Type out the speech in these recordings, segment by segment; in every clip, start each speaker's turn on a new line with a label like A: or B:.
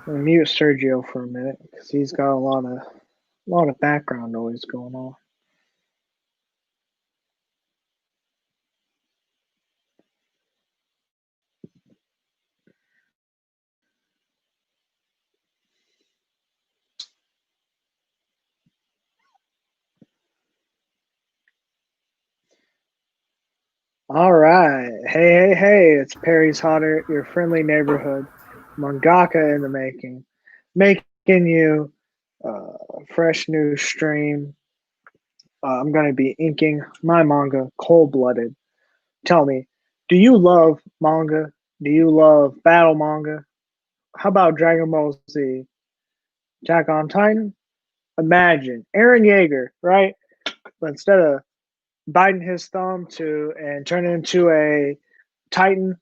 A: I'll mute Sergio for a minute because he's got a lot of background noise going on. All right, hey! It's Perry's Hotter, your friendly neighborhood mangaka in the making you a fresh new stream. I'm going to be inking my manga cold blooded. Tell me, do you love manga? Do you love battle manga? How about Dragon Ball Z? Attack on Titan? Imagine Aaron Yeager, right? But instead of biting his thumb to and turning into a Titan,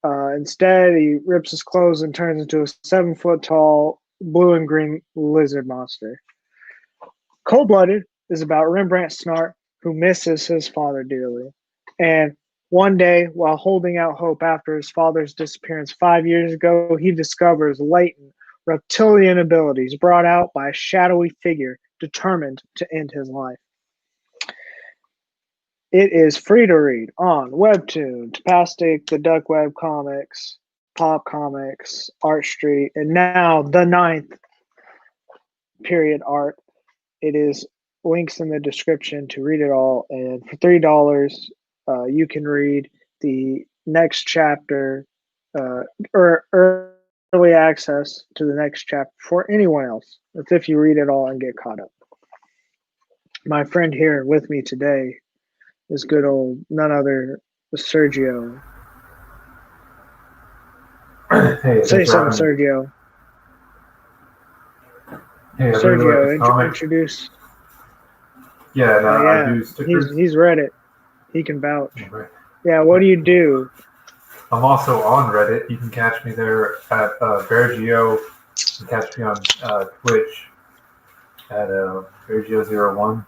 A: instead he rips his clothes and turns into a 7 foot tall blue and green lizard monster. Cold Blooded is about Rembrandt Snart, who misses his father dearly. And one day, while holding out hope after his father's disappearance 5 years ago, he discovers latent reptilian abilities brought out by a shadowy figure determined to end his life. It is free to read on Webtoon, Tapastic, the Duck Web Comics, Pop Comics, Art Street, and now the ninth period art. It is links in the description to read it all. And for $3, you can read the next chapter or early access to the next chapter for anyone else. That's if you read it all and get caught up. My friend here with me today is good old none other Sergio.
B: Hey,
A: Say
B: thanks for
A: something,
B: having me.
A: Sergio.
B: Hey, I really like this
A: Sergio,
B: comic.
A: introduce.
B: Yeah, and I
A: Yeah,
B: do stickers.
A: he's read it. He can vouch.
B: Right.
A: Yeah, what do you do?
B: I'm also on Reddit. You can catch me there at BearGeo. You can catch me on Twitch at BearGeo01.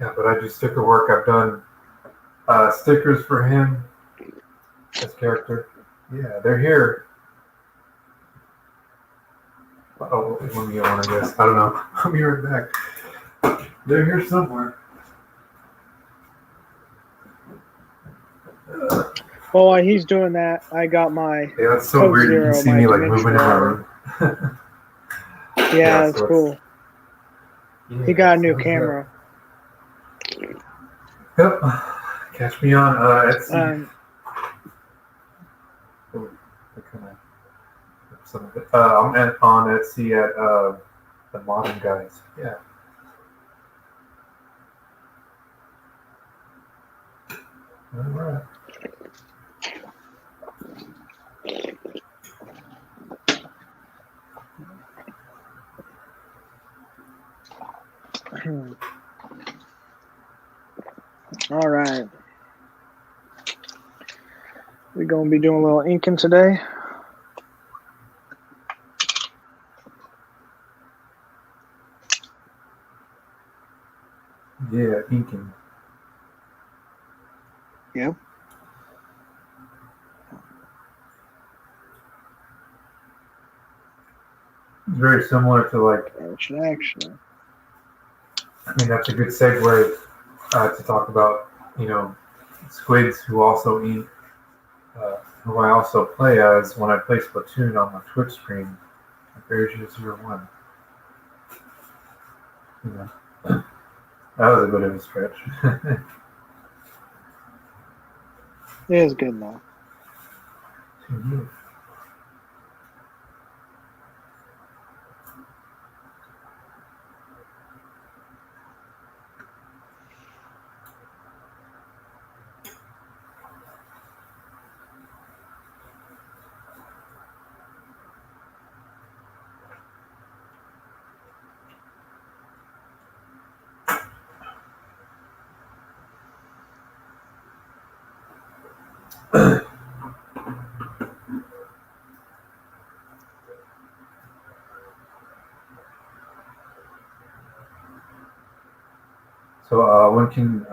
B: Yeah, but I do sticker work. I've done stickers for him, his character. Yeah, they're here. Oh, let me get one, I guess. I don't know. I'll be right back. They're here somewhere.
A: Well, while he's doing that, I got my
B: Yeah, that's so
A: Coke
B: weird. You can
A: Zero,
B: see
A: my
B: me like moving
A: dimension
B: in my
A: water.
B: room.
A: Yeah,
B: So
A: that's cool.
B: yeah,
A: He got a new
B: sounds
A: camera.
B: good. Yep. Catch me on Etsy. Oh, I kind of some of it. I'm on Etsy at the Modern Guys. Yeah. All right.
A: All right. We're going to be doing a little inking today.
B: Yeah, inking.
A: Yep.
B: It's very similar to like.
A: Action.
B: I mean, that's a good segue to talk about, squids who also eat, who I also play as when I play Splatoon on my Twitch stream. Bears01. That was a bit of a stretch.
A: It is good though.
B: Mm-hmm. So when can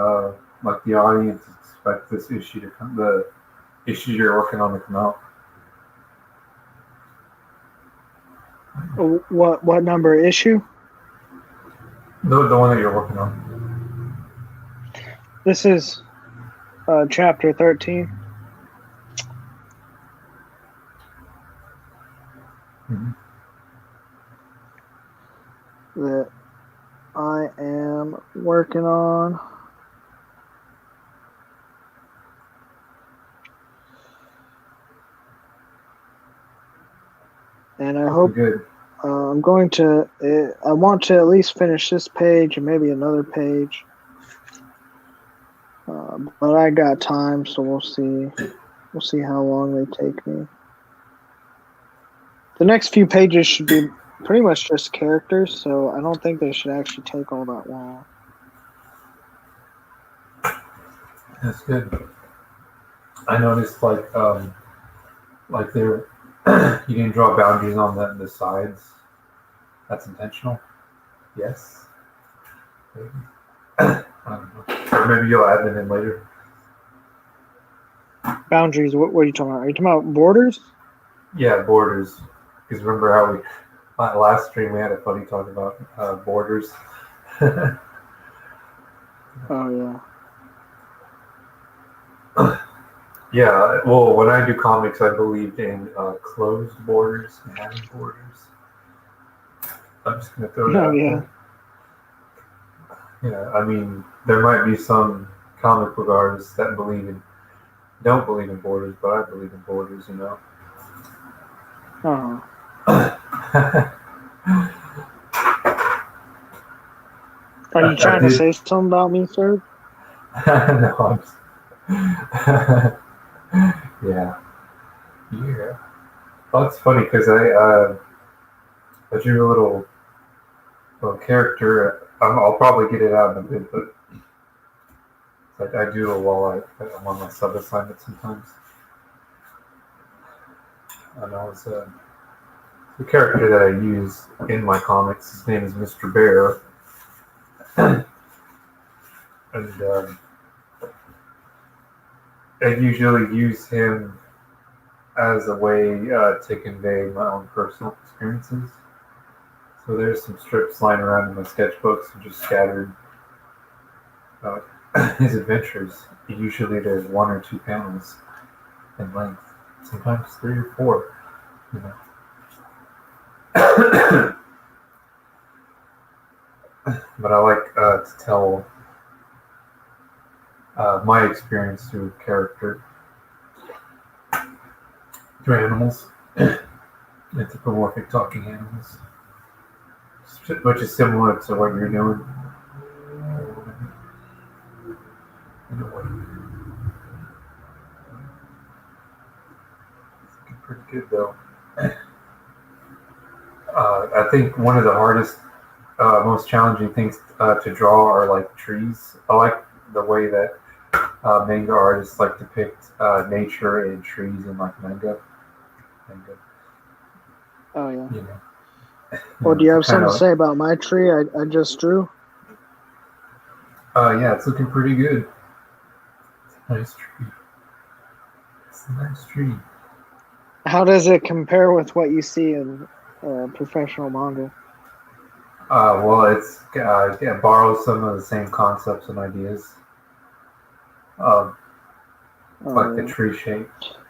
B: like the audience expect this issue to come? The issue you're working on to come out?
A: What number issue?
B: The one that you're working on.
A: This is chapter 13.
B: Mm-hmm.
A: That I am working on. And I hope
B: Good.
A: I'm going to. I want to at least finish this page and maybe another page. But I got time, so we'll see. We'll see how long they take me. The next few pages should be pretty much just characters, so I don't think they should actually take all that long.
B: That's good. I noticed like there you didn't draw boundaries on the sides. That's intentional. Yes. Maybe. I don't know. Or maybe you'll add them in later.
A: Boundaries. What are you talking about? Are you talking about borders?
B: Yeah, borders. Because remember how we last stream we had a funny talk about borders.
A: Oh yeah.
B: Yeah, well, when I do comics, I believed in closed borders and having borders. I'm just gonna throw that
A: Oh
B: out
A: yeah.
B: there. Yeah, I mean, there might be some comic book artists that don't believe in borders, but I believe in borders. You know.
A: Are you
B: I
A: trying to
B: did.
A: say something about me, sir?
B: No, I'm just... yeah, yeah. Well, it's funny because I drew a little character. I'll probably get it out in a bit, but like I do it while I'm on my sub assignment sometimes. And I was the character that I use in my comics. His name is Mr. Bear, and I usually use him as a way to convey my own personal experiences. So there's some strips lying around in my sketchbooks and just scattered his adventures. Usually there's 1 or 2 panels in length, sometimes 3 or 4. You know. But I like to tell my experience through character, through animals, anthropomorphic talking animals, which is similar to what you're doing. In a way. It's looking pretty good though. I think one of the hardest, most challenging things to draw are like trees. I like the way that manga artists like depict nature and trees in like manga.
A: Oh yeah.
B: You know,
A: Well, do you have something to
B: of,
A: say about my tree I just drew?
B: yeah, it's looking pretty good. It's a nice tree. It's a nice tree.
A: How does it compare with what you see in professional manga?
B: Well, it borrows some of the same concepts and ideas, like the tree shape.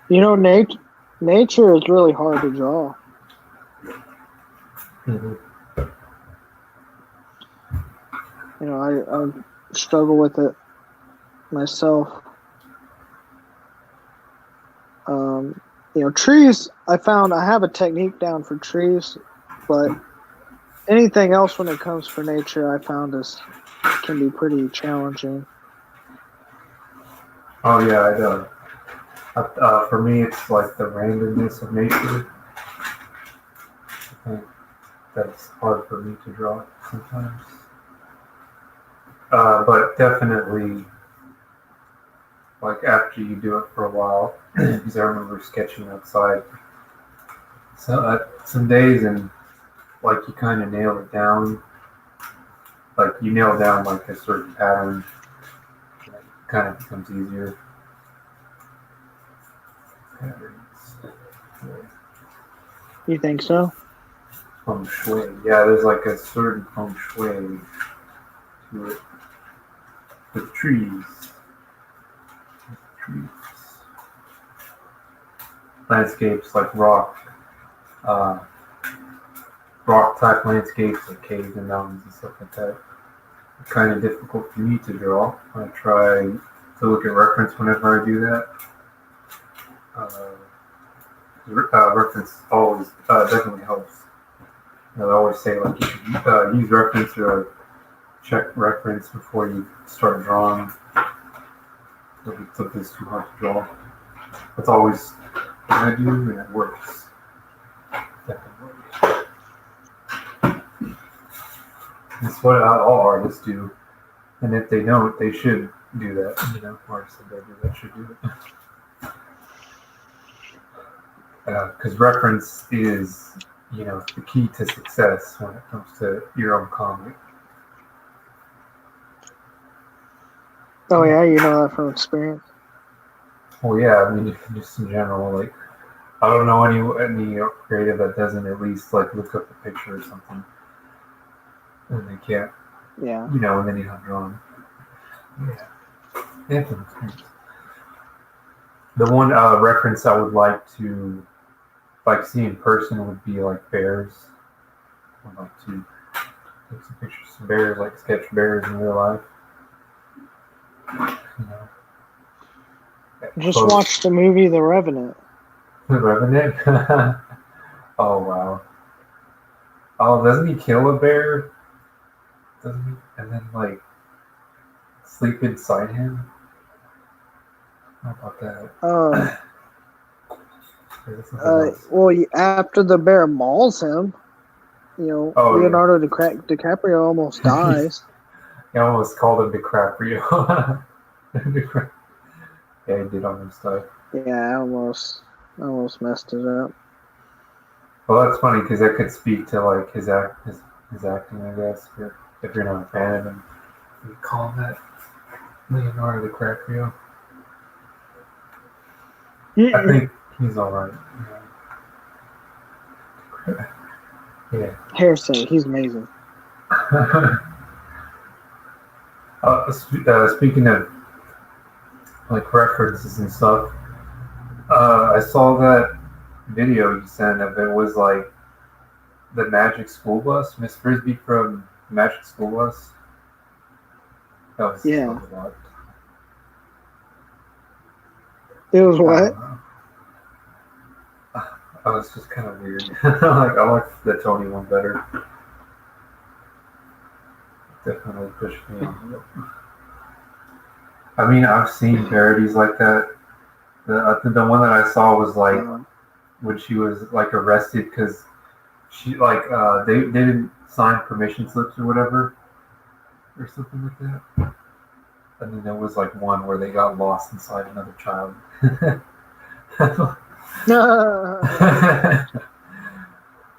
A: You know, nature is really hard to draw.
B: Mm-hmm.
A: You know, I struggle with it myself. You know, trees, I found I have a technique down for trees, but anything else when it comes for nature, I found can be pretty challenging.
B: Oh yeah, I know. For me, it's like the randomness of nature. I think that's hard for me to draw sometimes. But definitely, like after you do it for a while, because I remember sketching outside. So some days and like you kind of nail it down. Like you nail down like a certain pattern, and it kind of becomes easier. Patterns.
A: You think so?
B: Feng shui. Yeah, there's like a certain feng shui to it. With trees. Landscapes like uh, rock type landscapes like caves and mountains and stuff like that. Kind of difficult for me to draw. I try to look at reference whenever I do that. Reference always definitely helps. I always say like you should use reference or check reference before you start drawing. If something's too hard to draw, that's always what I do, and it works. Definitely. That's what all artists do, and if they don't, they should do that. You know, artists that do that should do it. Because reference is, you know, the key to success when it comes to your own comic.
A: Oh yeah, you know that from experience.
B: Well, yeah, I mean, just in general, like, I don't know any creative that doesn't at least like look up a picture or something, and they can't,
A: Yeah.
B: you know, and then you have drawing. Yeah, definitely. The one reference I would like to see in person would be like bears. I'd like to take some pictures of bears, like sketch bears in real life. You know,
A: Just watch the movie The Revenant.
B: The Revenant? Oh, wow. Oh, doesn't he kill a bear? Doesn't he? And then, like, sleep inside him? How about that?
A: Well, after the bear mauls him, you know, Leonardo DiCaprio almost dies.
B: He almost called him DiCaprio. Yeah, he did almost die.
A: Yeah, I almost messed it up.
B: Well, that's funny because that could speak to like his acting, I guess. If you're not a fan of him, you call him that Leonardo DiCaprio. I think he's all right. Yeah.
A: Harrison, he's amazing.
B: Speaking of like references and stuff, I saw that video you sent of it was like the Magic School Bus, Miss Frisbee from Magic School Bus. That was
A: yeah.
B: a lot.
A: It was what?
B: Oh, it's just kind of weird. Like I like the Tony one better. Definitely pushed me on. I mean, I've seen parodies like that. The one that I saw was like when she was like arrested because she like they didn't sign permission slips or whatever or something like that. And then there was like one where they got lost inside another child.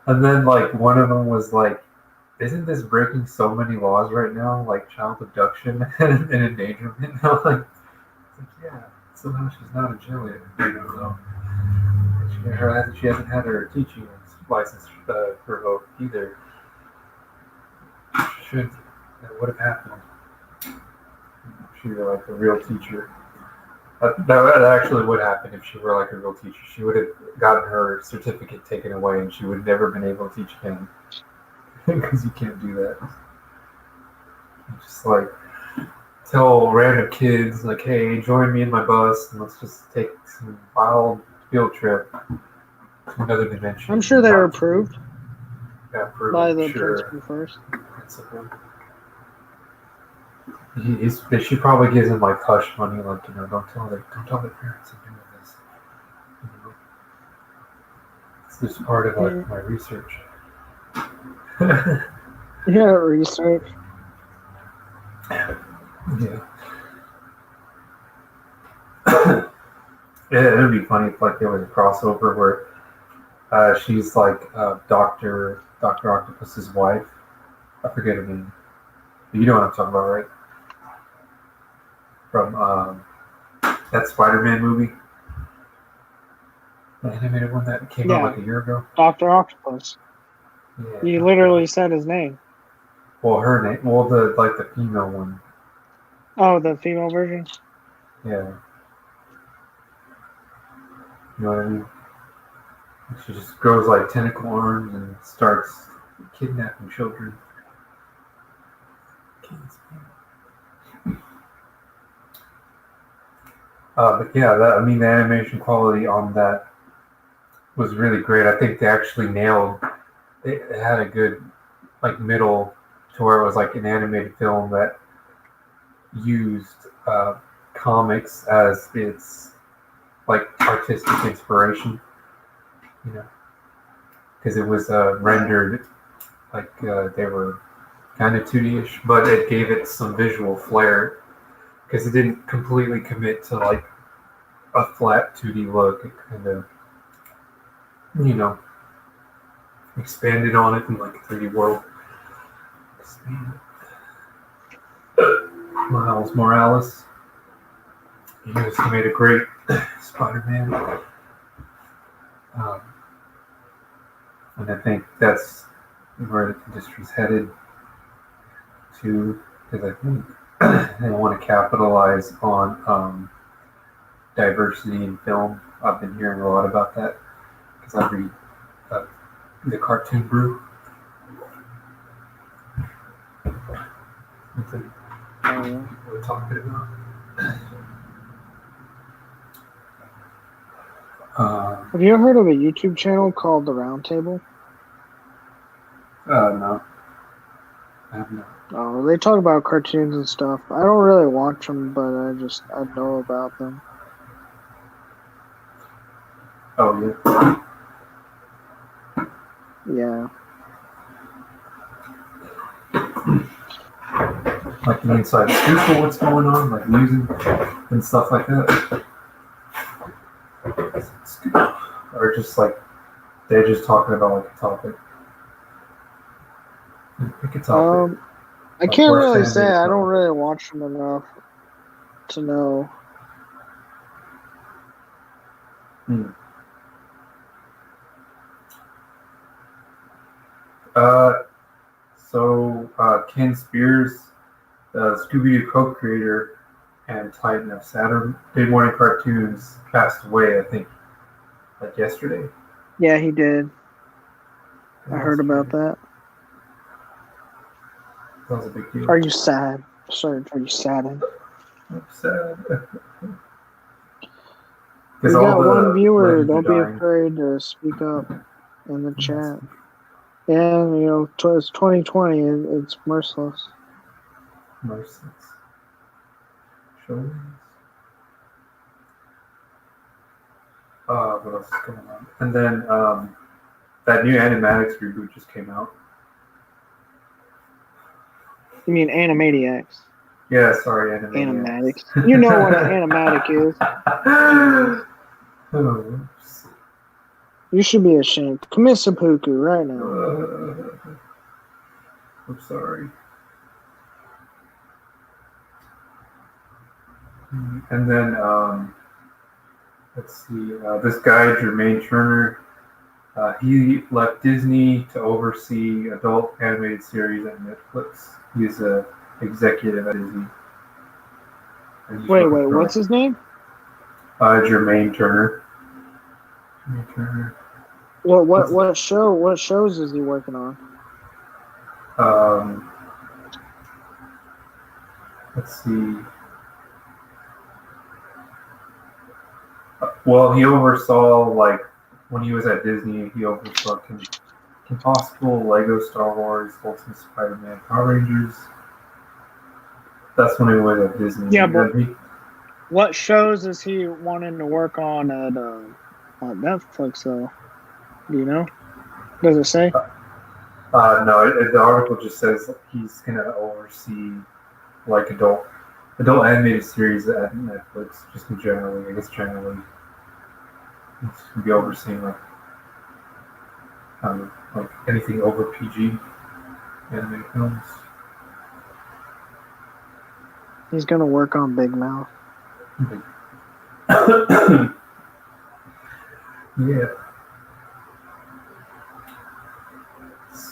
B: And then like one of them was like, isn't this breaking so many laws right now, like child abduction and endangerment? Like, yeah, somehow she's not in jail yet. So she hasn't had her teaching license revoked either. That would have happened. She were like a real teacher. That actually would happen if she were like a real teacher. She would have gotten her certificate taken away, and she would have never been able to teach again. Because you can't do that. You just like tell random kids like, "Hey, join me in my bus, and let's just take some wild field trip to another dimension."
A: I'm sure they were approved.
B: Yeah, approved
A: by the principal first.
B: She probably gives him like hush money, like don't tell their parents I'm doing this. You know? It's just part of like my research.
A: Yeah, research.
B: Yeah. Yeah, it'd be funny if like there was a crossover where she's like Doctor Octopus's wife. I forget her name. But you know what I'm talking about, right? From that Spider-Man movie. The animated one that came out like a year ago.
A: Dr. Octopus.
B: Yeah.
A: You literally said his name.
B: Well, her name. Well, the female one.
A: Oh, the female version?
B: Yeah. You know what I mean? She just grows like tentacle arms and starts kidnapping children. But yeah, I mean, the animation quality on that was really great. I think they actually nailed. It had a good like middle to where it was like an animated film that used comics as its like artistic inspiration. You know, because it was rendered like they were kind of 2D-ish, but it gave it some visual flair because it didn't completely commit to like a flat 2D look. It kind of, you know, expanded on it in like a 3D world. Miles Morales, he made a great Spider-Man, um, and I think that's where the industry's headed to, because I think they want to capitalize on diversity in film. I've been hearing a lot about that because I read uh, the Cartoon Brew. We're talking about.
A: Have you ever heard of a YouTube channel called The Roundtable?
B: No, I have not.
A: Oh, they talk about cartoons and stuff. I don't really watch them, but I know about them.
B: Oh yeah.
A: Yeah.
B: Like the inside scoop of what's going on, like music and stuff like that. Or just like they're just talking about like a topic. Pick a topic.
A: I
B: Like
A: can't
B: worst
A: really say.
B: animated
A: I don't
B: film.
A: really watch them enough to know.
B: Hmm. So Ken Spears, the Scooby-Doo co-creator and Titan of Saturday morning cartoons, passed away. I think like yesterday.
A: Yeah, he did. I heard about that.
B: That was a big deal.
A: Are you sad? Sorry, are you saddened?
B: I'm sad.
A: We
B: Because all
A: got one
B: the
A: viewer.
B: legends are
A: Don't be
B: dying.
A: afraid to speak up in the chat. And, you know, it's 2020. It's merciless.
B: Merciless. Shows. What else is going on? And then that new Animatics reboot just came out.
A: You mean Animaniacs?
B: Yeah, sorry, Animaniacs.
A: Animatics. You know what an animatic is.
B: Oh,
A: You should be ashamed. Commit seppuku right now.
B: I'm sorry. And then, let's see, this guy, Jermaine Turner, he left Disney to oversee adult animated series at Netflix. He's an executive at Disney.
A: Wait, what's his name?
B: Jermaine Turner. Jermaine Turner.
A: What shows is he working on?
B: Let's see. Well, he oversaw, like, when he was at Disney, he oversaw Kim Possible, Lego Star Wars, Ultimate Spider-Man, Power Rangers. That's when he was at Disney.
A: Yeah, but what shows is he wanting to work on at Netflix, though? Do you know? Does it say?
B: No, the article just says he's going to oversee, like, adult animated series at Netflix, just in generally, I guess generally. He's going to be overseeing, like anything over PG animated films.
A: He's gonna work on Big Mouth.
B: Yeah.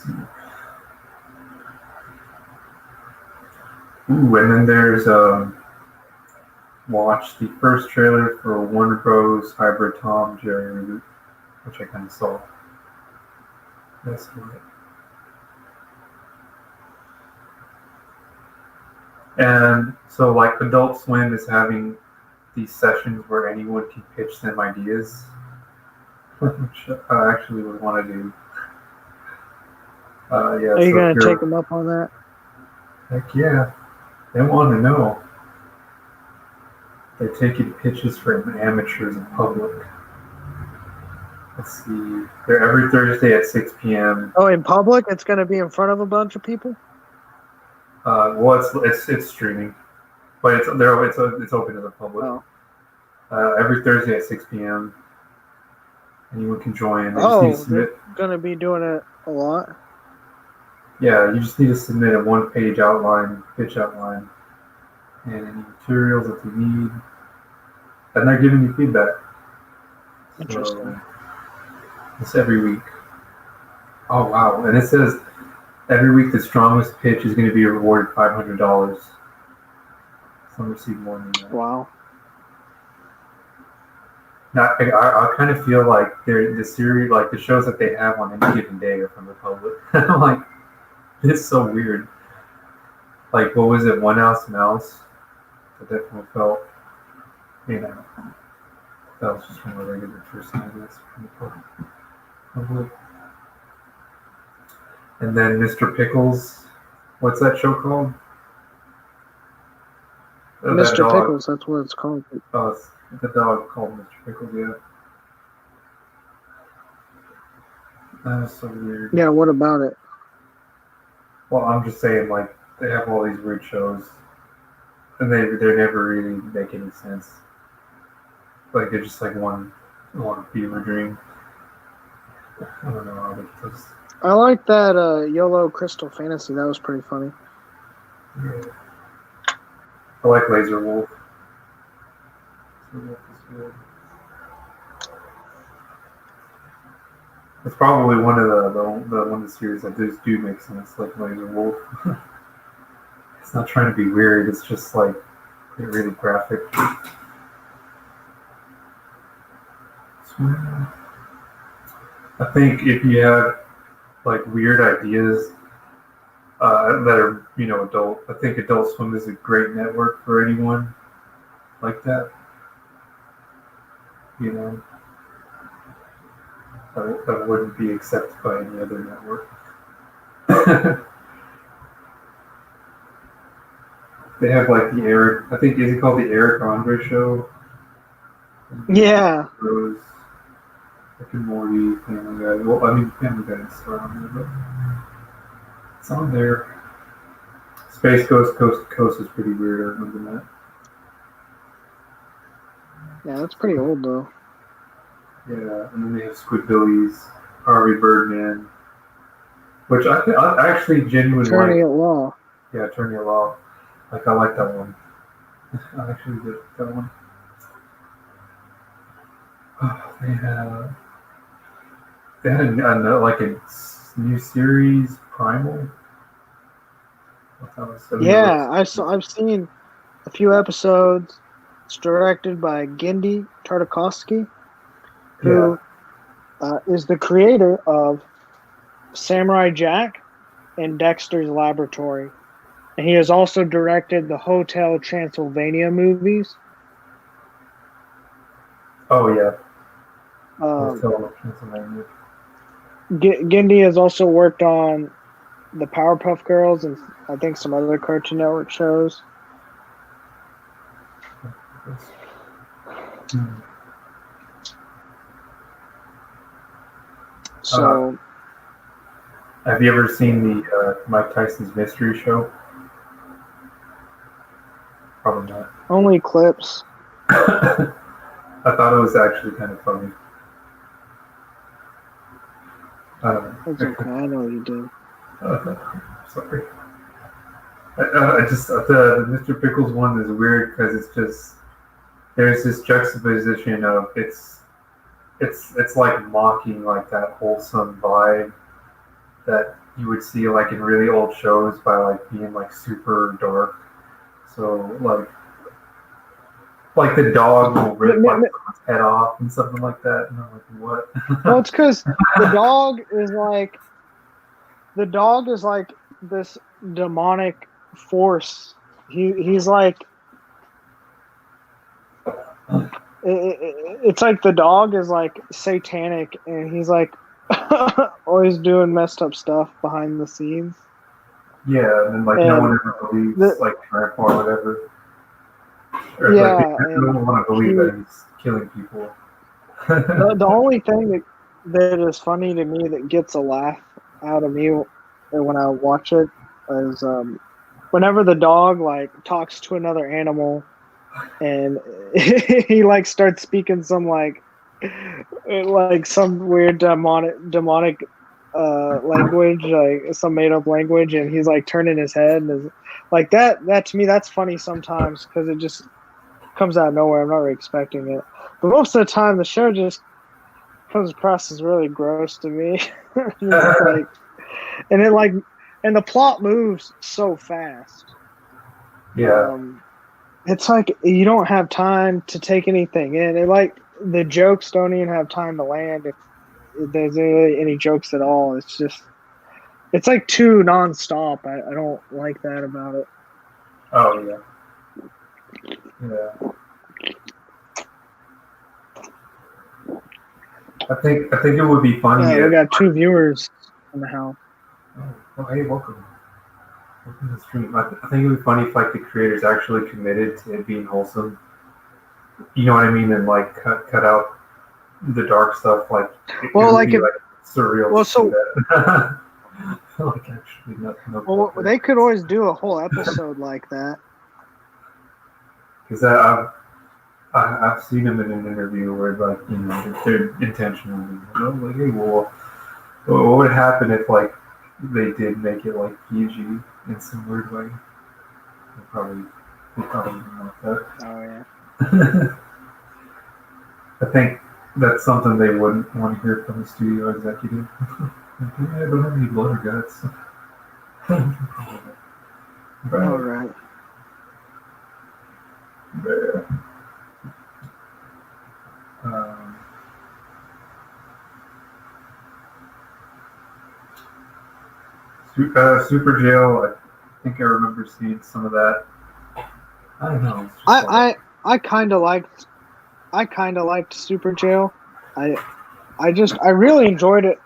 B: see. Ooh, and then there's watch the first trailer for Warner Bros. Hybrid Tom Jerry reboot, which I kind of saw. That's right. And so, like, Adult Swim is having these sessions where anyone can pitch them ideas, which I actually would want to do. Yeah.
A: Are you going to take them up on that?
B: Heck yeah. They want to know. They're taking pitches from amateurs and public. Let's see. They're every Thursday at 6 p.m.
A: Oh, in public? It's going to be in front of a bunch of people?
B: Well, it's streaming, but it's open to the public.
A: Oh.
B: Every Thursday at 6 p.m. Anyone can join.
A: They're going to be doing it a lot?
B: Yeah, you just need to submit a one-page outline, pitch outline, and any materials that you need. And they're giving you feedback.
A: Interesting.
B: So, it's every week. Oh, wow. And it says every week the strongest pitch is going to be rewarded $500. Some receive more than that.
A: Wow.
B: Now, I kind of feel like the series, like the shows that they have on any given day are from the public. Like, it's so weird. Like, what was it, One House Mouse? I definitely felt, that was just from a regular person, I guess, from the public. And then Mr. Pickles, what's that show called?
A: Mr. Pickles, that's what it's called.
B: Oh, it's the dog called Mr. Pickles, yeah. That was so weird.
A: Yeah, what about it?
B: Well, I'm just saying, like, they have all these weird shows, and they never really make any sense. Like, they're just like one fever dream. I don't know how they just...
A: I like that YOLO Crystal Fantasy. That was pretty funny.
B: Yeah. I like Laser Wolf. It's probably one of the series that do make sense, like Laser Wolf. It's not trying to be weird. It's just like really graphic. I think if you have like weird ideas that are adult, I think Adult Swim is a great network for anyone like that. That wouldn't be accepted by any other network. They have like the Eric, I think, is it called the Eric Andre Show?
A: Yeah.
B: Rose, Rick and Morty, Family Guy. Well, I mean, Family Guy is still on there, but it's on there. Space Ghost, Coast to Coast is pretty weird. I remember that.
A: Yeah, that's pretty old though.
B: Yeah, and then they have Squidbillies, Harvey Birdman, which I actually genuinely
A: Attorney
B: like.
A: at Law.
B: Yeah, Attorney at Law. I like that one. I actually did that one. They had a new series, Primal.
A: Yeah, I've seen a few episodes. It's directed by Gendy Tartakovsky, who is the creator of Samurai Jack and Dexter's Laboratory. And he has also directed the Hotel Transylvania movies.
B: Oh, yeah. Hotel Transylvania.
A: Gendy has also worked on the Powerpuff Girls and I think some other Cartoon Network shows. So,
B: have you ever seen the Mike Tyson's Mystery Show? Probably not.
A: Only clips.
B: I thought it was actually kind of funny.
A: It's okay. I know you do.
B: Sorry. The Mr. Pickles one is weird because it's just there's this juxtaposition of it's like mocking like that wholesome vibe that you would see like in really old shows by like being like super dark. So like the dog will rip like someone's head off and something like that. And I'm like, what?
A: Well, it's because the dog is like this demonic force. He's like it's like the dog is like satanic, and he's like always doing messed up stuff behind the scenes.
B: Yeah, and then like no one ever believes like Grandpa or whatever. Or
A: yeah,
B: like they don't want to believe that he's killing people.
A: the only thing that is funny to me that gets a laugh out of me when I watch it is whenever the dog like talks to another animal and he like starts speaking some like some weird demonic language, like some made up language, and he's like turning his head and is like that to me that's funny sometimes because it just comes out of nowhere. I'm not really expecting it, but most of the time the show just comes across as really gross to me. Like, and the plot moves so fast.
B: Yeah.
A: It's like you don't have time to take anything in. It like the jokes don't even have time to land if there's really any jokes at all. It's like too nonstop. I don't like that about it.
B: Oh yeah. Yeah. I think it would be funny.
A: Yeah, we got 2 viewers in the house.
B: Oh, hey, welcome. Welcome to the stream. I think it would be funny if like the creators actually committed to it being wholesome. You know what I mean? And like cut out the dark stuff. Like
A: well, like
B: be, like surreal.
A: Well, so
B: like actually, no.
A: Well, they could always do a whole episode like that.
B: Because I've seen them in an interview where like they're intentionally like, hey, well, what would happen if like they did make it like PG in some weird way? They probably wouldn't like that.
A: Oh yeah.
B: I think that's something they wouldn't want to hear from the studio executive. I don't have any blood or guts.
A: Right. All right.
B: Super Jail. I think I remember seeing some of that. I don't know.
A: I kind of liked Super Jail. I really enjoyed it,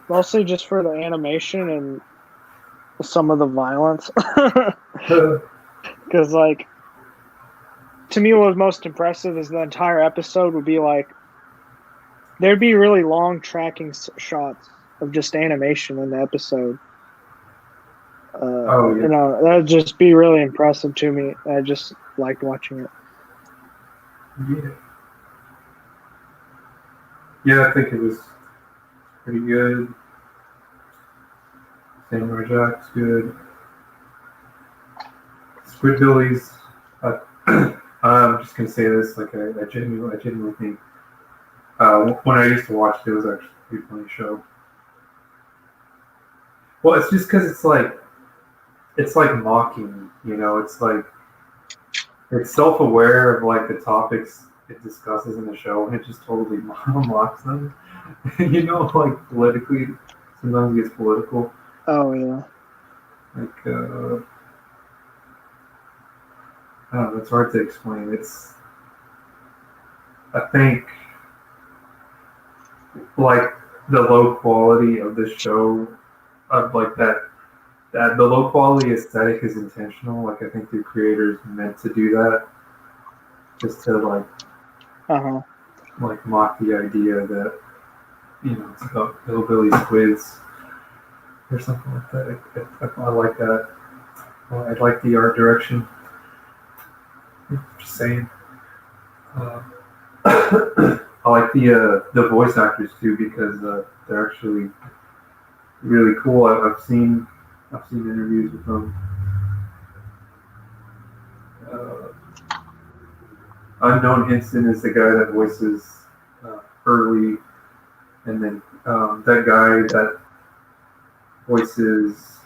A: mostly just for the animation and some of the violence. Because like, to me, what was most impressive is the entire episode would be like, there'd be really long tracking shots of just animation in the episode.
B: Yeah.
A: That would just be really impressive to me. I just liked watching it.
B: Yeah. Yeah, I think it was pretty good. Samurai Jack's good. Squidbillies. I'm just gonna say this, like I genuinely think when I used to watch it was actually a pretty funny show. Well, it's just because it's like mocking, it's like it's self-aware of like the topics it discusses in the show, and it just totally mocks them. Like politically, sometimes it gets political.
A: Oh yeah.
B: Like I don't know, it's hard to explain. I think like the low quality of the show, of like that the low quality aesthetic is intentional. Like I think the creators meant to do that, just to like mock the idea that it's about hillbilly squids or something like that. I like that. I like the art direction. Just saying. I like the voice actors too, because they're actually really cool. I've seen interviews with them. Unknown Hinson is the guy that voices Hurley, and then that guy that voices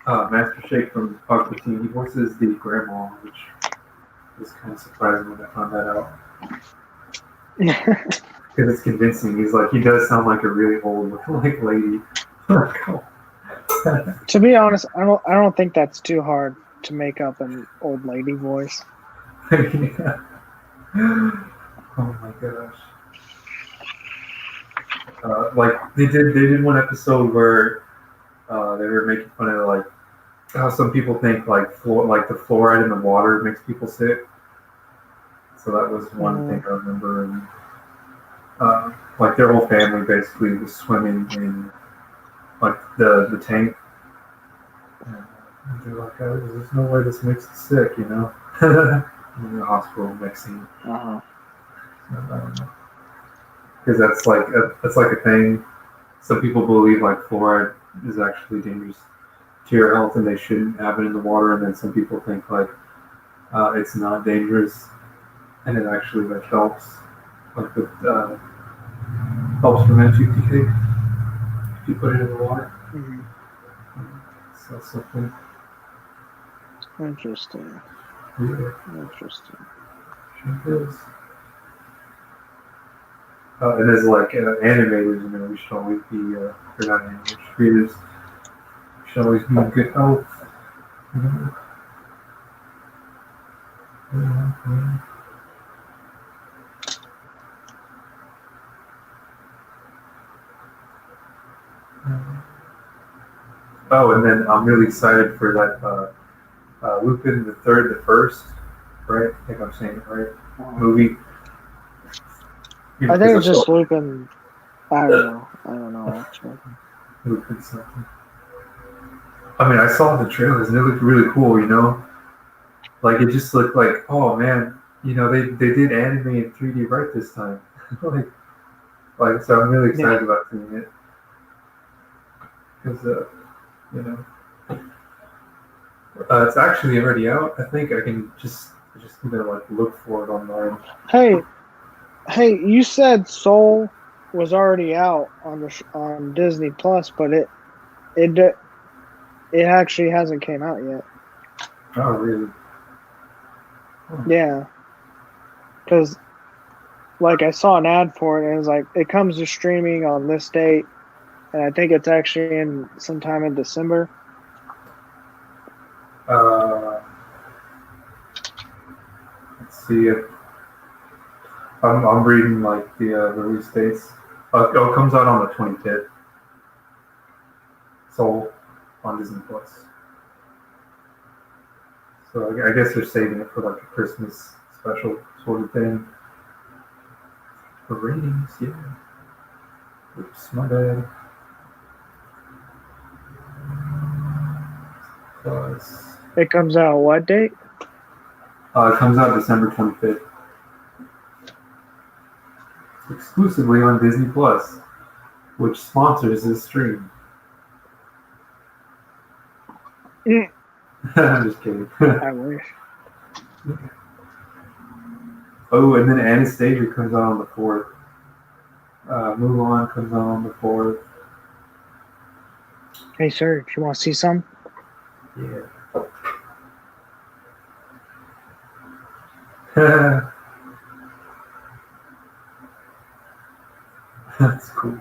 B: Master Shake from Aqua Teen. He voices the grandma, which was kind of surprising when I found that out. Because it's convincing. He's like, he does sound like a really old like lady.
A: To be honest, I don't think that's too hard to make up an old lady voice.
B: Yeah. Oh my gosh. Like they did one episode where they were making fun of like how some people think like the fluoride in the water makes people sick. So that was one thing I remember. And like their whole family basically was swimming in like the tank. And they're like, oh, there's no way this makes us sick, you know. In the hospital next scene.
A: Uh-huh.
B: Because that's like a thing. Some people believe like fluoride is actually dangerous to your health and they shouldn't have it in the water, and then some people think like it's not dangerous and it actually like helps helps prevent UTK if you put it in the water.
A: Mm-hmm.
B: So something.
A: Interesting.
B: Yeah.
A: Interesting.
B: Sure is. And as like animators, you know, we should always be, or not animators, creators, we should always be in good health. You know? Yeah. Oh, and then I'm really excited for that Lupin the First, right? I think I'm saying it right. Movie.
A: I think it's just Lupin. I don't know actually.
B: Lupin something. I mean, I saw the trailers and it looked really cool, you know? Like, it just looked like, oh man, you know, they did anime in 3D right this time. like, so I'm really excited about seeing it. Because, you know, it's actually already out. I think I can just like look for it online.
A: Hey, you said Soul was already out on Disney Plus, but it actually hasn't came out yet.
B: Oh, really?
A: Oh. Yeah, because like I saw an ad for it, and it was like it comes to streaming on this date, and I think it's actually in sometime in December.
B: Let's see if I'm reading like the release dates. It comes out on the 25th. Soul on Disney Plus. So I guess they're saving it for like a Christmas special sort of thing. For ratings, yeah. Oops, my bad. Plus.
A: It comes out what date?
B: It comes out December 25th. Exclusively on Disney Plus, which sponsors this stream. I'm just kidding.
A: I wish.
B: Oh, and then Anastasia comes out on the 4th. Mulan comes out on the 4th.
A: Hey, sir, if you want to see some?
B: Yeah. That's cool.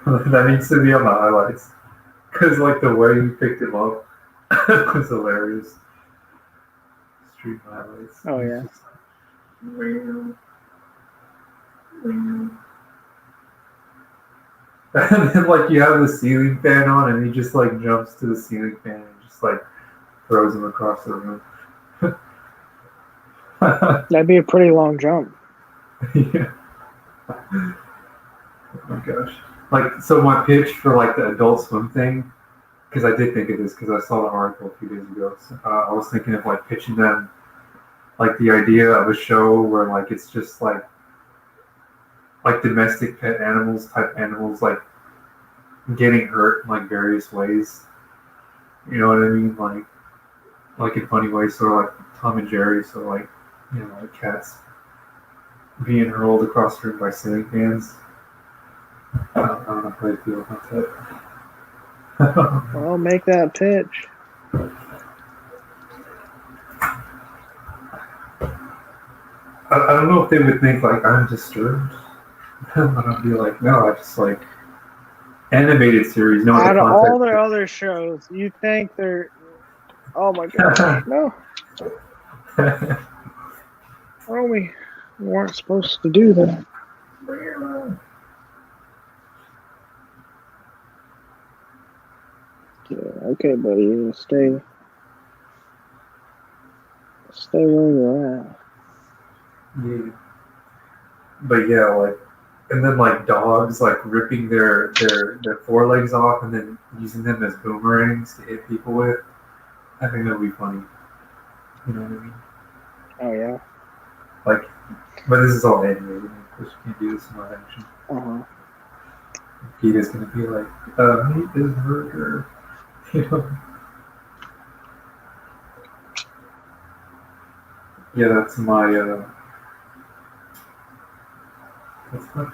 B: That needs to be on the highlights. Because, like, the way you picked him up was hilarious. Stream highlights.
A: Oh, yeah.
B: Just and then, like, you have the ceiling fan on, and he just, like, jumps to the ceiling fan and just, like, throws him across the room.
A: That'd be a pretty long jump.
B: Yeah. Oh my gosh. Like, so my pitch for, like, the Adult Swim thing, because I did think of this because I saw the article a few days ago. So, I was thinking of, like, pitching them, like, the idea of a show where, like, it's just, like domestic pet animals, like, getting hurt in, like, various ways. You know what I mean? Like in funny ways, sort of like Tom and Jerry, so, like, you know, like cats being hurled across the room by ceiling fans. I don't know how I feel about that.
A: Well, make that pitch.
B: I don't know if they would think like I'm disturbed. But I'd be like, no, I just like animated series. No,
A: Out
B: the
A: of all
B: context.
A: their other shows, you think they're? Oh my gosh, no, oh we weren't supposed to do that. Yeah, okay, buddy, stay where you're at.
B: Yeah. But yeah, like, and then like dogs like ripping their forelegs off and then using them as boomerangs to hit people with. I think that would be funny. You know what I mean?
A: Oh yeah.
B: Like, but this is all animated. Of course, you can't do this in live action. Peter's gonna be like, meat is murder. You know? Yeah, that's my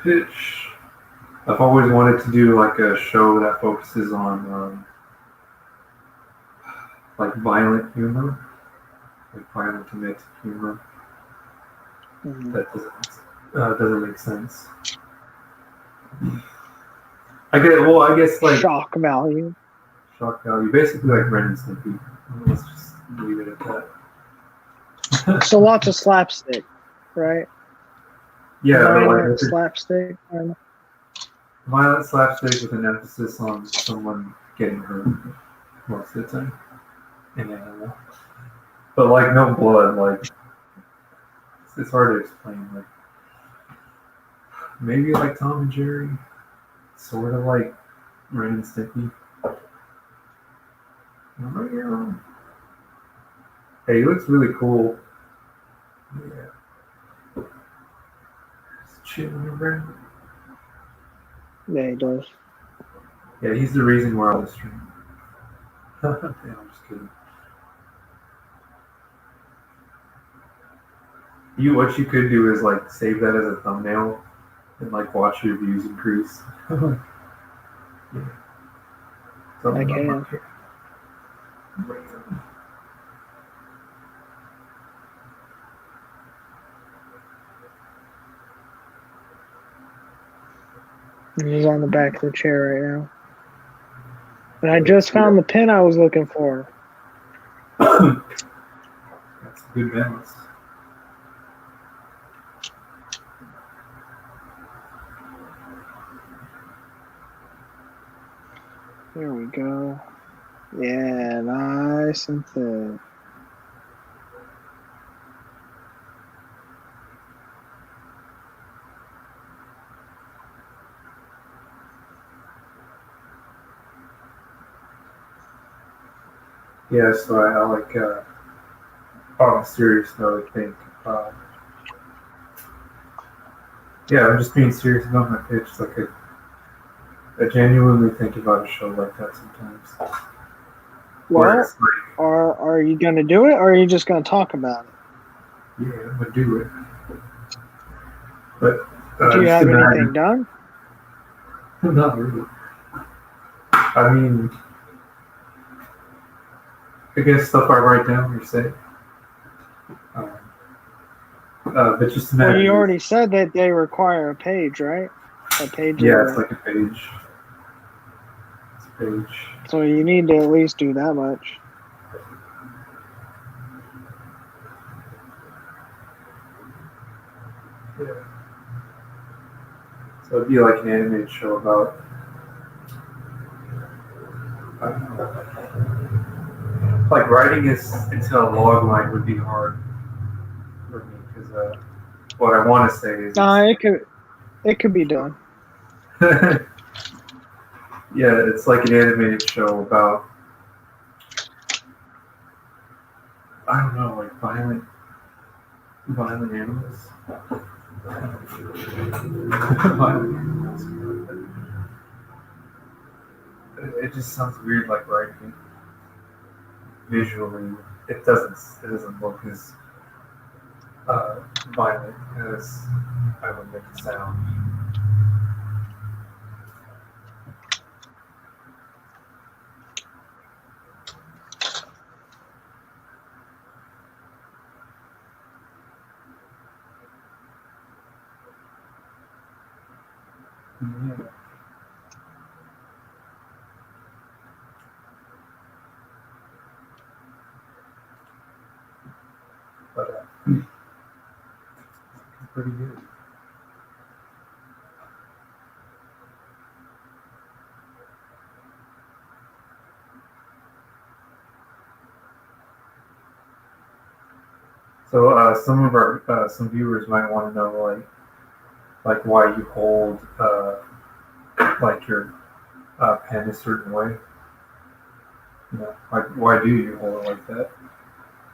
B: pitch. I've always wanted to do like a show that focuses on like violent humor, like violent comedic humor.
A: Mm-hmm.
B: That doesn't make sense. I get it. Well, I guess like
A: Shock value.
B: shock value, basically like Ren and Stimpy. Let's just leave it at that.
A: So lots of slapstick, right?
B: Yeah, but
A: Violent
B: like
A: slapstick.
B: violent slapstick with an emphasis on someone getting hurt most of the time. And but like no blood, like it's hard to explain. Like maybe like Tom and Jerry, sort of like Ren and Stimpy. Hey, he looks really cool. Yeah. Just chilling around.
A: Yeah, he does.
B: Yeah, he's the reason we're on the stream. Yeah, I'm just kidding. What you could do is like save that as a thumbnail and like watch your views increase. Yeah.
A: I can. He's on the back of the chair right now. And I just found the pin I was looking for.
B: That's a good balance.
A: There we go. Yeah, nice and thin.
B: Yeah, so I like, on a serious note, I think, yeah, I'm just being serious about my pitch. Like, I genuinely think about a show like that sometimes.
A: Well,
B: like,
A: are you going to do it, or are you just going to talk about it?
B: Yeah, I'm going to do it. But
A: do you have anything done?
B: Not really. I mean, I guess stuff I write down or say. But just imagine.
A: Well, you already said that they require a page, right? A page.
B: Yeah, it's like a page. It's a page.
A: So you need to at least do that much.
B: Yeah. So it'd be like an animated show about. I don't know. Like writing is into a log line would be hard for me because what I want to say is.
A: It could be done.
B: Yeah, it's like an animated show about. I don't know, like violent animals. Violent animals. It just sounds weird, like writing it. Visually, it doesn't look as violent as I would make it sound. Yeah. But pretty good. So some of our some viewers might want to know like why you hold like your pen a certain way. You know, like why do you hold it like that?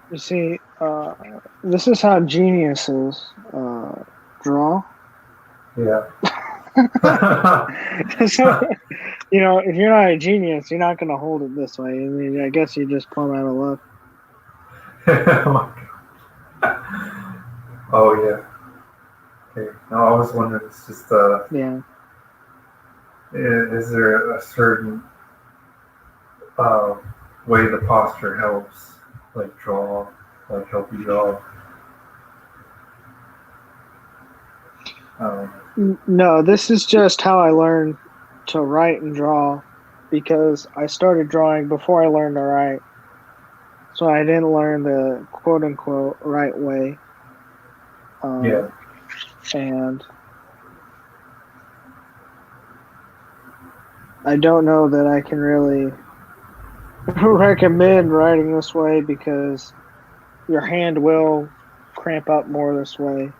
A: You see, this is how geniuses draw.
B: Yeah.
A: So, if you're not a genius, you're not going to hold it this way. I mean, I guess you just plumb out of luck.
B: Oh, oh yeah. Okay. No, I was wondering. It's just
A: Yeah.
B: is there a certain uh, way the posture helps, like draw, like help you draw?
A: No, this is just how I learned to write and draw because I started drawing before I learned to write. So I didn't learn the quote unquote right way.
B: Yeah.
A: And I don't know that I can really recommend writing this way because your hand will cramp up more this way.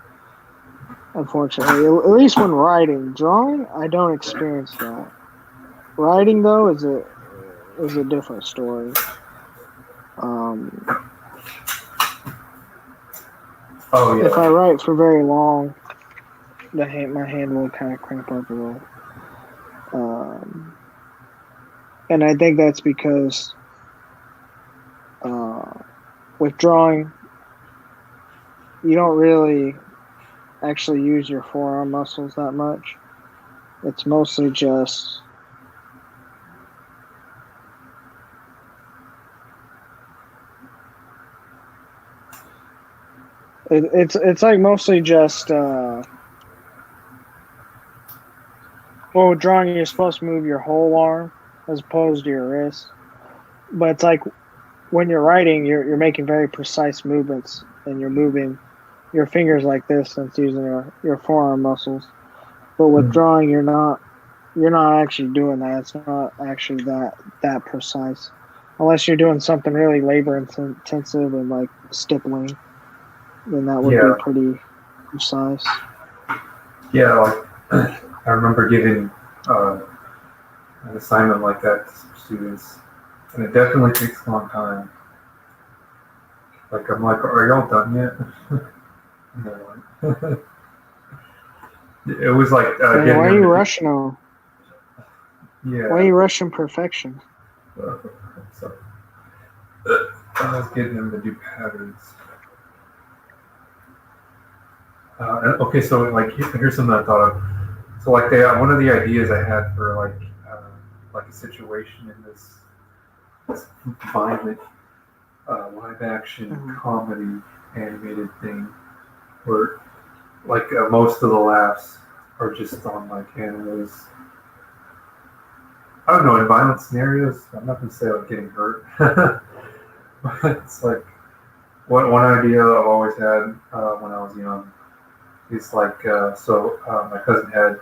A: Unfortunately, at least when writing, drawing, I don't experience that. Writing though is a different story.
B: Oh yeah.
A: If I write for very long, my hand will kind of cramp up a little. And I think that's because with drawing, you don't really actually use your forearm muscles that much. It's mostly just it's like mostly just well, with drawing you're supposed to move your whole arm as opposed to your wrist. But it's like when you're writing, you're making very precise movements and you're moving your fingers like this and it's using your forearm muscles. But with
B: Mm.
A: drawing, you're not actually doing that. It's not actually that precise, unless you're doing something really labor intensive and like stippling. Then that would be
B: Yeah.
A: pretty precise.
B: Yeah. Like I remember giving an assignment like that to some students, and it definitely takes a long time. Like I'm like, are y'all done yet? And they're like, it was like
A: Man,
B: getting
A: why are
B: them
A: you
B: to
A: rushing them? Why are
B: yeah.
A: you rushing perfection?
B: So I was getting them to do patterns. Okay, so like here's something I thought of. So like one of the ideas I had for like a situation in this violent live action comedy animated thing where like most of the laughs are just on like animals. I don't know, in violent scenarios. I'm not gonna say like getting hurt, but it's like one idea I've always had when I was young is like my cousin had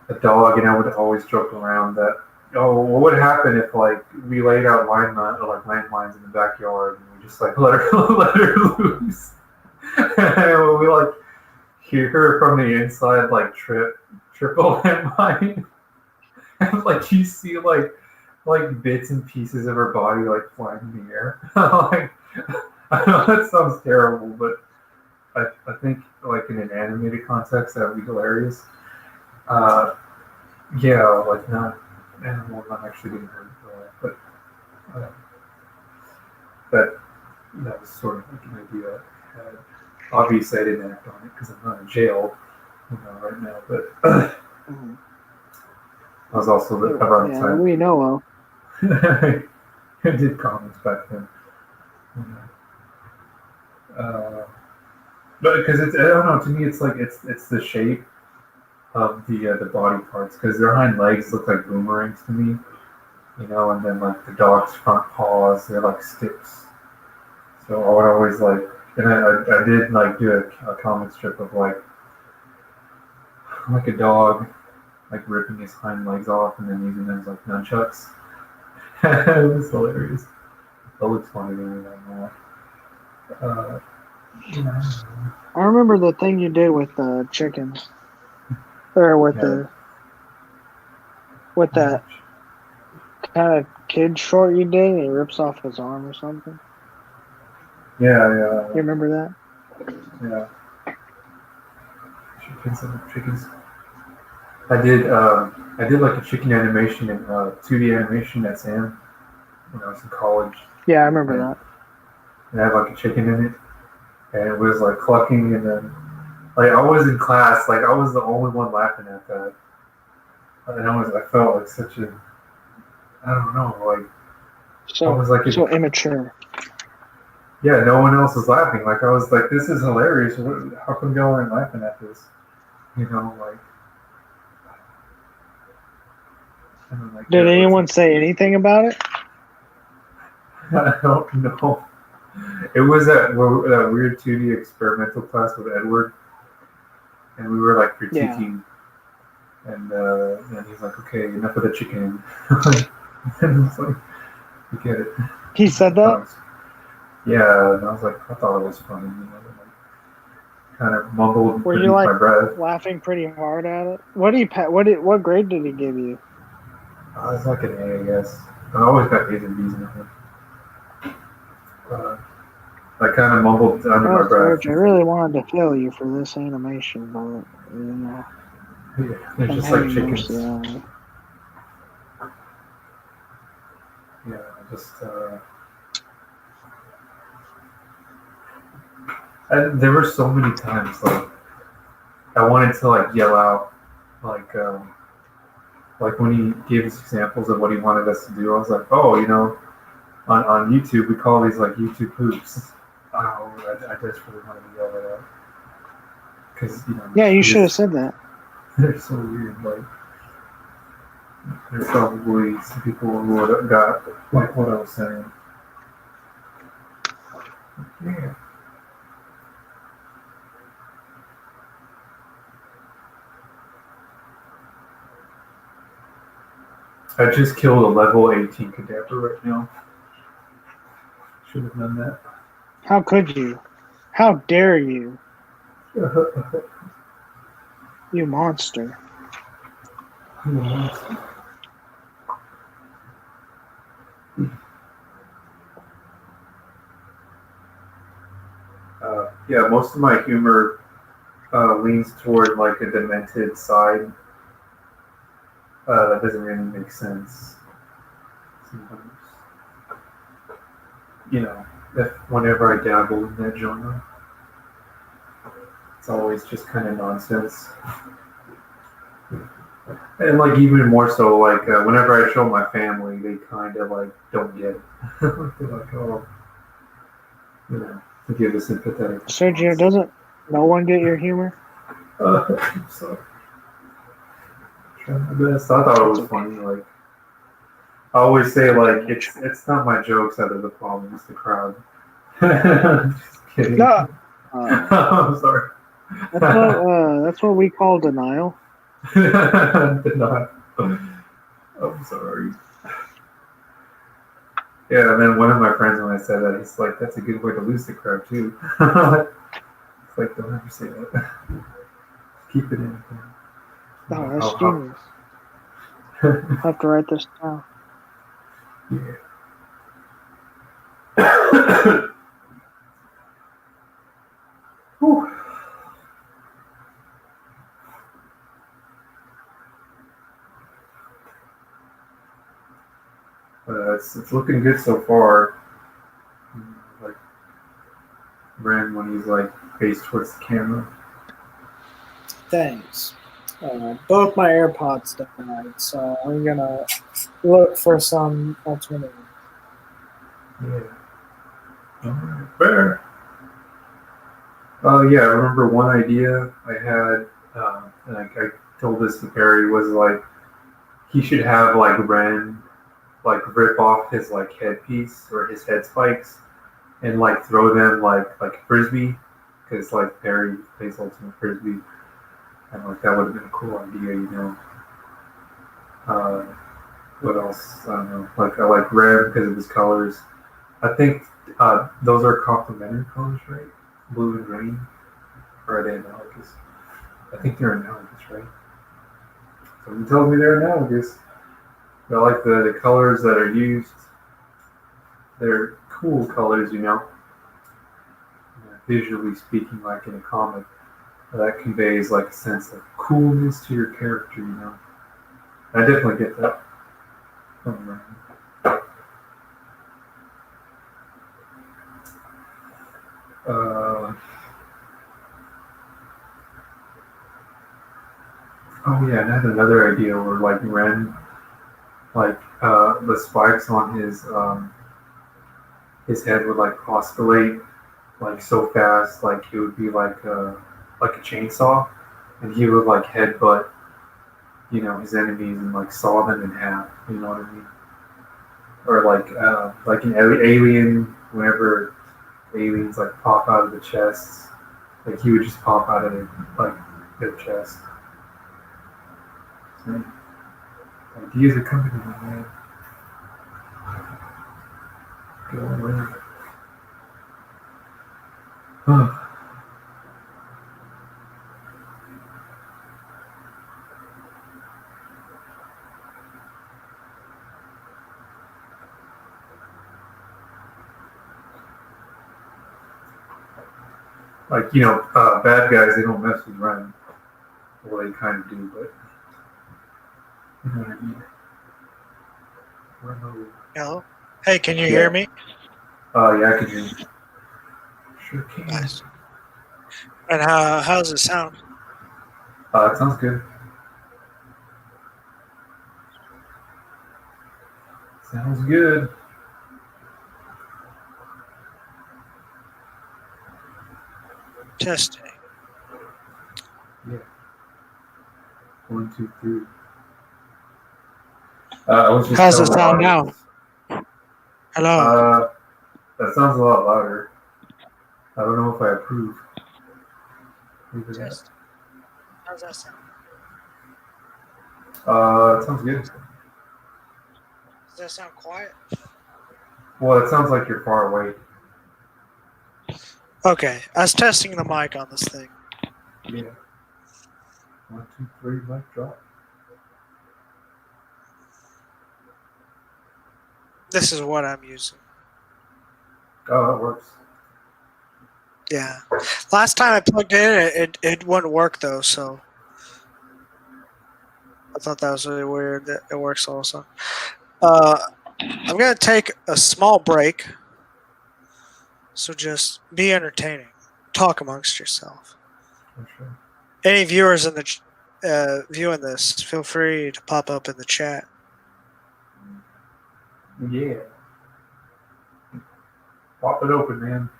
B: a dog, and I would always joke around that, oh, what would happen if like we laid out landmines in the backyard and we just like let her let her loose, and we like hear her from the inside like triple landmine, and like you see like bits and pieces of her body like flying in the air. Like I know that sounds terrible, but I think like in an animated context that would be hilarious. Uh, yeah, like not animal, not actually getting hurt, but uh, that was sort of like an idea I had. Obviously, I didn't act on it because I'm not in jail, right now. But
A: Mm-hmm.
B: I was also around the
A: Yeah,
B: time
A: we know of.
B: I did comments back then. But because it's I don't know, to me it's like it's the shape of the body parts because their hind legs look like boomerangs to me, and then like the dog's front paws, they're like sticks. So I would always and I did like do a comic strip of like a dog like ripping his hind legs off and then using them as like nunchucks. It was hilarious. That looks funny to me right now. Uh, yeah,
A: I remember the thing you did with the chickens, or
B: yeah,
A: with that kind of kid short you did. And he rips off his arm or something.
B: yeah,
A: You remember that?
B: yeah. Chickens. I did like a chicken animation and 2D animation at Sam when I was in college,
A: Yeah, I remember
B: and,
A: that.
B: and I had like a chicken in it, and it was like clucking, and then like I was in class, like I was the only one laughing at that, and I felt like such a, I don't know, like I
A: So
B: was like,
A: immature.
B: yeah, no one else was laughing. Like I was like, this is hilarious. How come y'all aren't laughing at this? Like and then like
A: Did anyone say anything about it?
B: I don't know. It was that weird 2D experimental class with Edward, and we were like critiquing, and he's like, okay, enough of the chicken. And it's like, you get it.
A: He said that.
B: Yeah, and I was like, I thought it was funny, like, kind of mumbled
A: Were you
B: beneath
A: like
B: my breath.
A: laughing pretty hard at it? What grade did he give you?
B: I was like an A, I guess. I always got A's and B's in it. I kind of mumbled under
A: Oh,
B: my breath.
A: Serge, I really wanted to kill you for this animation, but
B: Yeah, they're
A: I'm
B: just like
A: having
B: chickens.
A: mercy on you.
B: Yeah, just. There were so many times like I wanted to like yell out, like like when he gave us examples of what he wanted us to do. I was like, oh, on YouTube we call these like YouTube poops. Oh, I just really wanted to yell that out because
A: Yeah, you should have said that.
B: they're so weird. Like there's probably some people who would have got like what I was saying. Yeah. I just killed a level 18 cadaver right now. Should have done that.
A: How could you? How dare you? You monster.
B: Yeah, most of my humor leans toward like a demented side. That doesn't really make sense sometimes. If whenever I dabble in that genre, it's always just kind of nonsense. And like even more so, like whenever I show my family, they kind of like don't get it. They're like, oh, to give a sympathetic response.
A: Sergio, doesn't no one get your humor?
B: I'm sorry. Trying my best. I thought it was funny. Like I always say, like it's not my jokes that are the problem; it's the crowd. Just kidding.
A: No.
B: I'm sorry.
A: That's what we call denial.
B: Did not. I'm sorry. Yeah, and then one of my friends, when I said that, he's like, "That's a good way to lose the crowd too." It's like, don't ever say that. Keep it in.
A: Oh, that's genius. I'll have to write this down.
B: Yeah. Whew. It's looking good so far. Like Ren when he's like faced towards the camera.
A: Thanks. Both my AirPods died, so I'm gonna look for some alternative.
B: Yeah. Alright, fair. Yeah, I remember one idea I had, and I told this to Perry was like he should have like Ren like rip off his like headpiece or his head spikes and like throw them like frisbee because like Perry plays ultimate frisbee and like that would have been a cool idea, you know. Uh, what else? I don't know. Like I like red because of his colors. I think those are complementary colors, right? Blue and green. Or are they analogous? I think they're analogous, right? Someone tells me they're analogous. But I like the colors that are used. They're cool colors, you know. Visually speaking, like in a comic, that conveys like a sense of coolness to your character, you know. I definitely get that from Ryan. Oh yeah, and I had another idea where like Ren, like the spikes on his head would like oscillate like so fast, like it would be like a chainsaw, and he would like headbutt, you know, his enemies and like saw them in half. You know what I mean? Or like an alien, whenever aliens like pop out of the chests, like he would just pop out of their chest. So, ideas are coming to me, man. Go away. Like, you know, bad guys, they don't mess with Ryan. Well, they kind of do, but you know what I mean.
C: Hello? Hey, can you
B: Yeah.
C: hear me?
B: Yeah, I can hear you. Sure can.
C: Nice. And how's it sound?
B: It sounds good. Sounds good.
C: Testing.
B: Yeah. 1, 2, 3. I was just
C: How's it
B: telling the
C: sound now?
B: audience.
C: Hello.
B: That sounds a lot louder. I don't know if I approve.
C: Testing. How's that sound?
B: It sounds good.
C: Does that sound quiet?
B: Well, it sounds like you're far away.
C: Okay, I was testing the mic on this thing.
B: Yeah. 1, 2, 3, mic drop.
C: This is what I'm using.
B: Oh, that works.
C: Yeah. Last time I plugged in, it wouldn't work though, so I thought that was really weird that it works also. I'm gonna take a small break, so just be entertaining. Talk amongst yourself.
B: For sure.
C: Any viewers in the viewing this, feel free to pop up in the chat.
B: Yeah. Pop it open, man.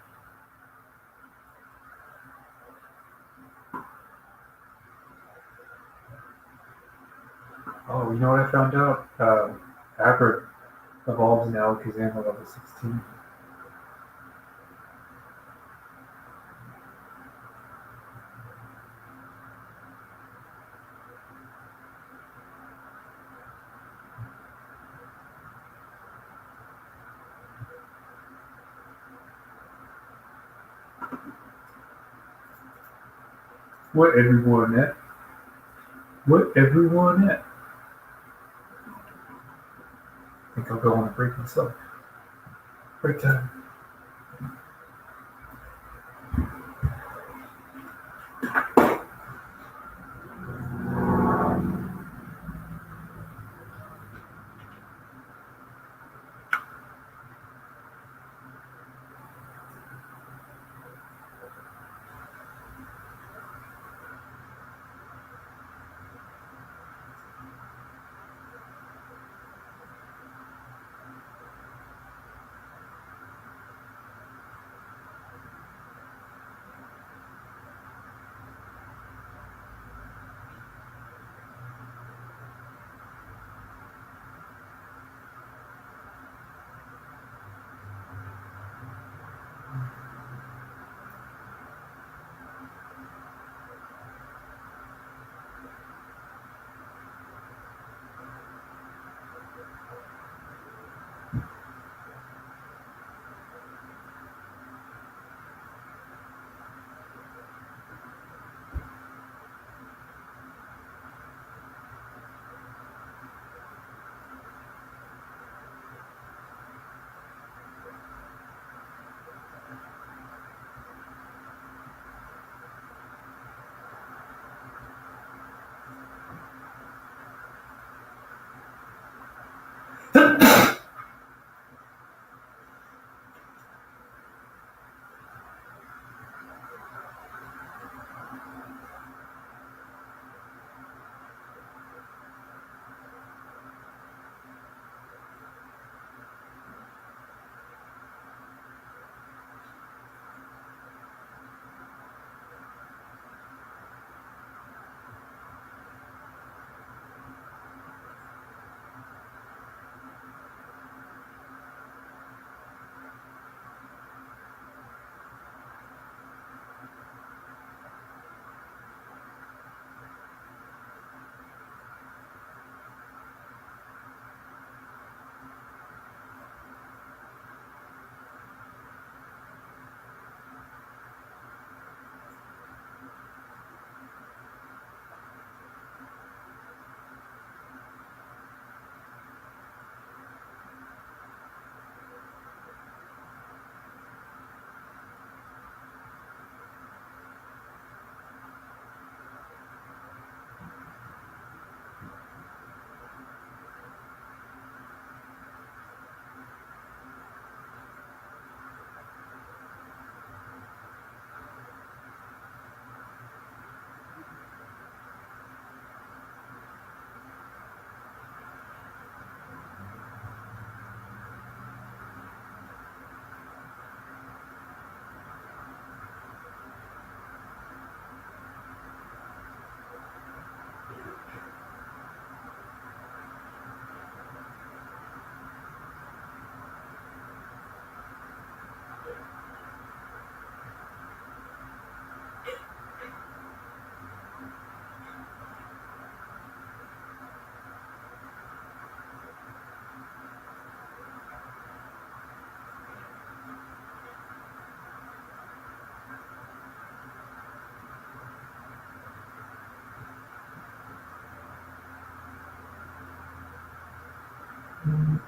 B: Oh, you know what I found out? Aberrant evolves in Alakazam at level 16. What everyone at? What everyone at? I think I'll go on a break myself. Break time. Oh,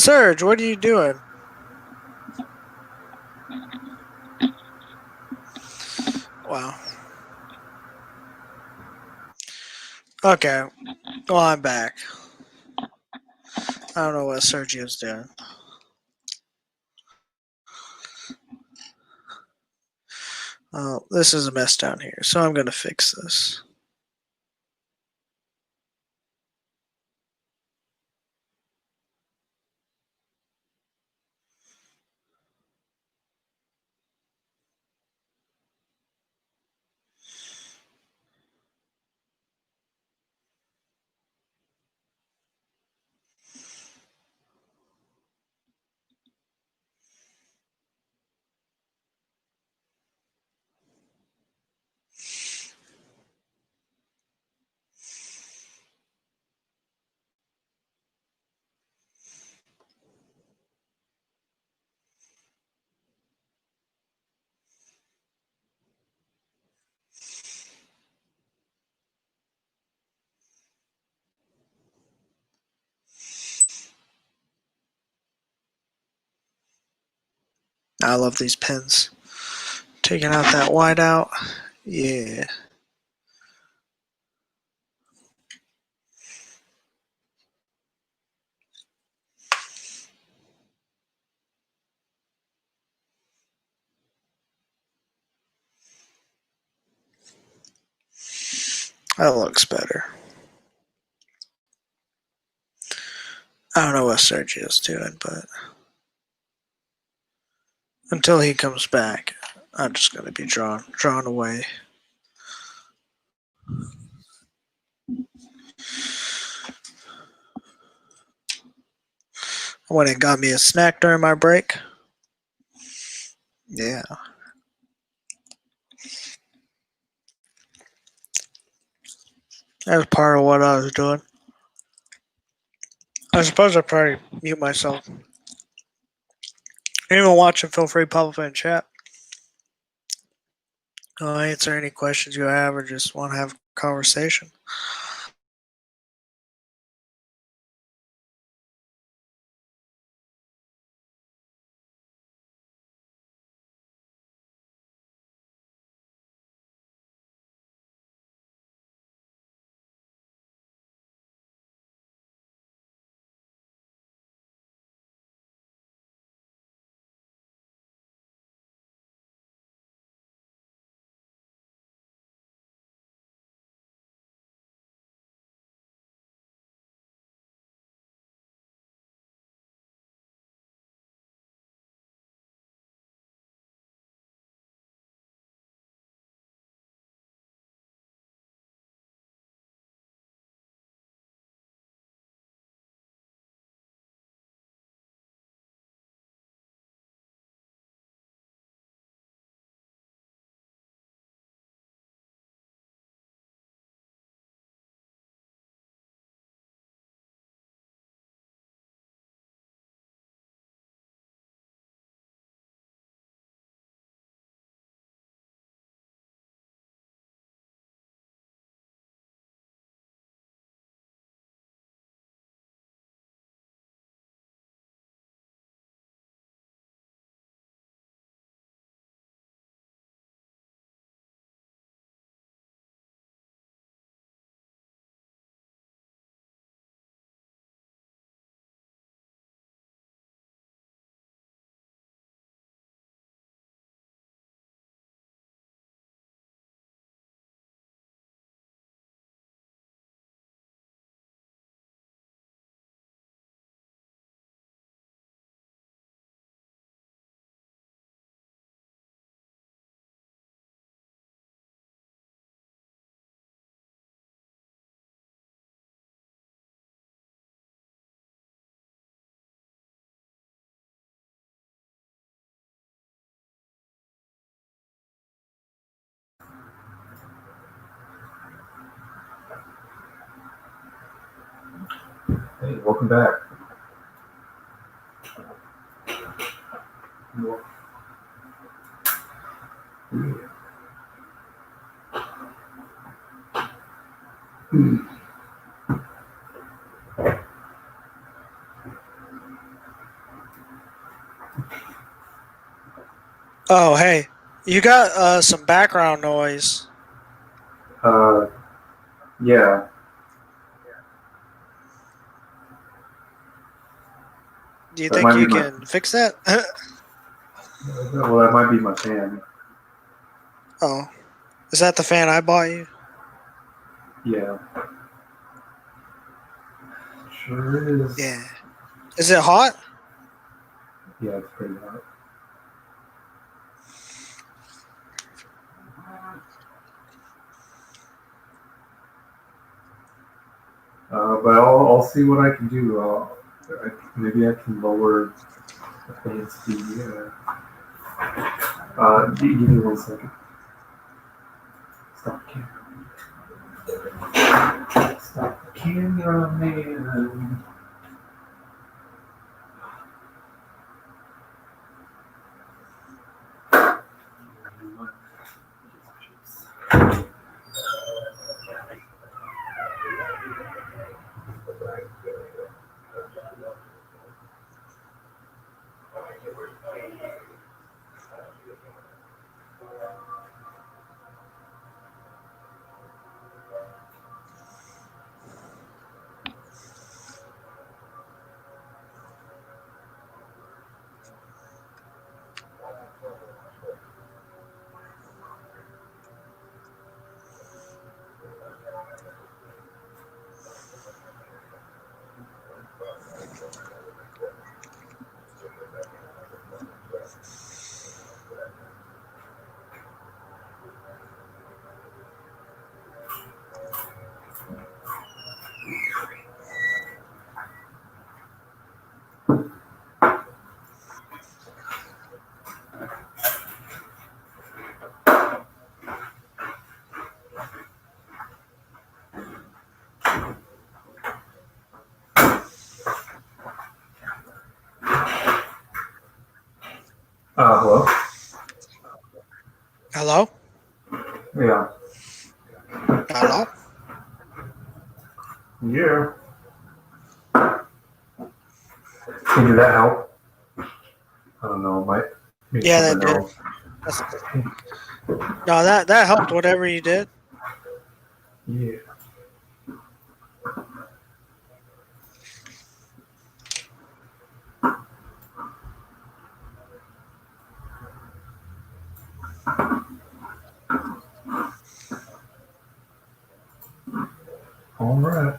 C: Serge, what are you doing? Wow. Okay. Well, I'm back. I don't know what Sergio's doing. Oh, this is a mess down here, so I'm going to fix this. I love these pens. Taking out that whiteout. Yeah. That looks better. I don't know what Sergio's doing, but until he comes back, I'm just going to be drawn away. I went and got me a snack during my break. Yeah. That was part of what I was doing. I suppose I'll probably mute myself. Anyone watching, feel free to pop up in chat. I'll answer any questions you have or just want to have a conversation.
B: Hey, welcome back.
C: Oh, hey, you got some background noise.
B: Uh, yeah.
C: Do you
B: That
C: think
B: might be
C: you
B: my.
C: can fix that?
B: Well, that might be my fan.
C: Oh, is that the fan I bought you?
B: Yeah. Sure is.
C: Yeah. Is it hot?
B: Yeah, it's pretty hot. But I'll see what I can do. Maybe I can lower the fan speed. Give me 1 second. Stop camera. Stop camera, man. Hello?
C: Hello?
B: Yeah.
C: Hello?
B: Yeah. Did that help? I don't know. Might be
C: Yeah, that
B: something
C: did.
B: else.
C: That's, no, that helped. Whatever you did.
B: Yeah. All right.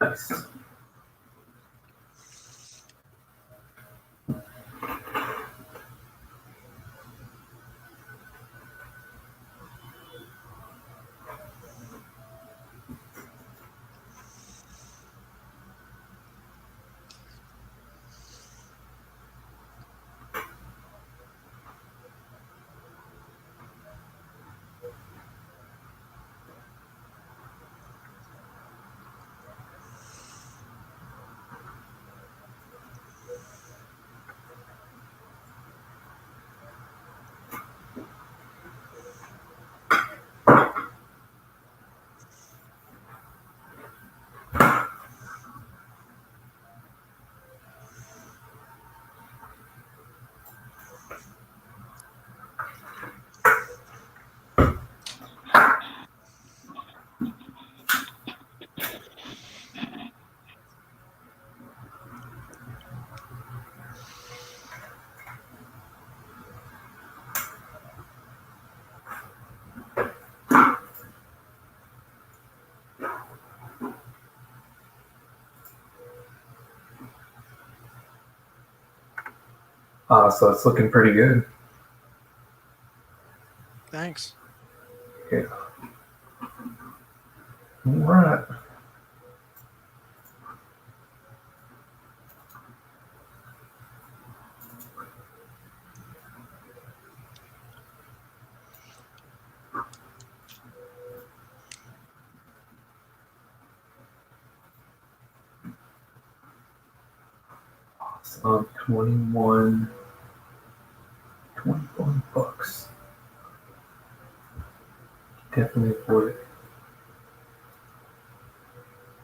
B: Nice. So it's looking pretty good.
C: Thanks.
B: Okay. All right. 21 bucks. Definitely afford it.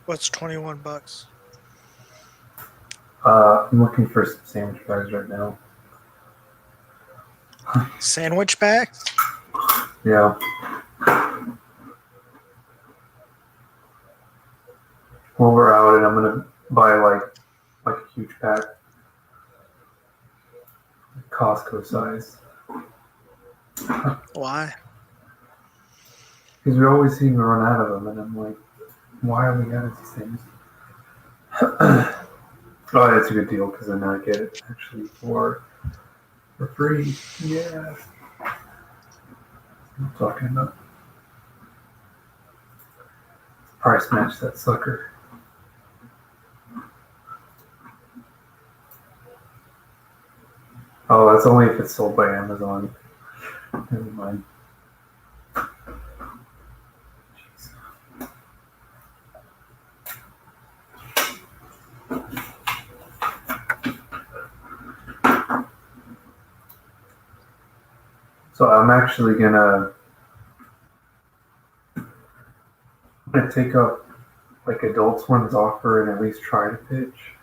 C: What's $21?
B: I'm looking for some sandwich bags right now.
C: Sandwich bags?
B: Yeah. Well, we're out, and I'm gonna buy like a huge pack, Costco size.
C: Why?
B: Because we always seem to run out of them, and I'm like, why are we out of these things? Oh, that's a good deal because then I get it actually for free. Yeah. I'm talking about price match that sucker. Oh, that's only if it's sold by Amazon. Never mind. Jeez. So I'm actually gonna take up like Adult Swim's offer and at least try to pitch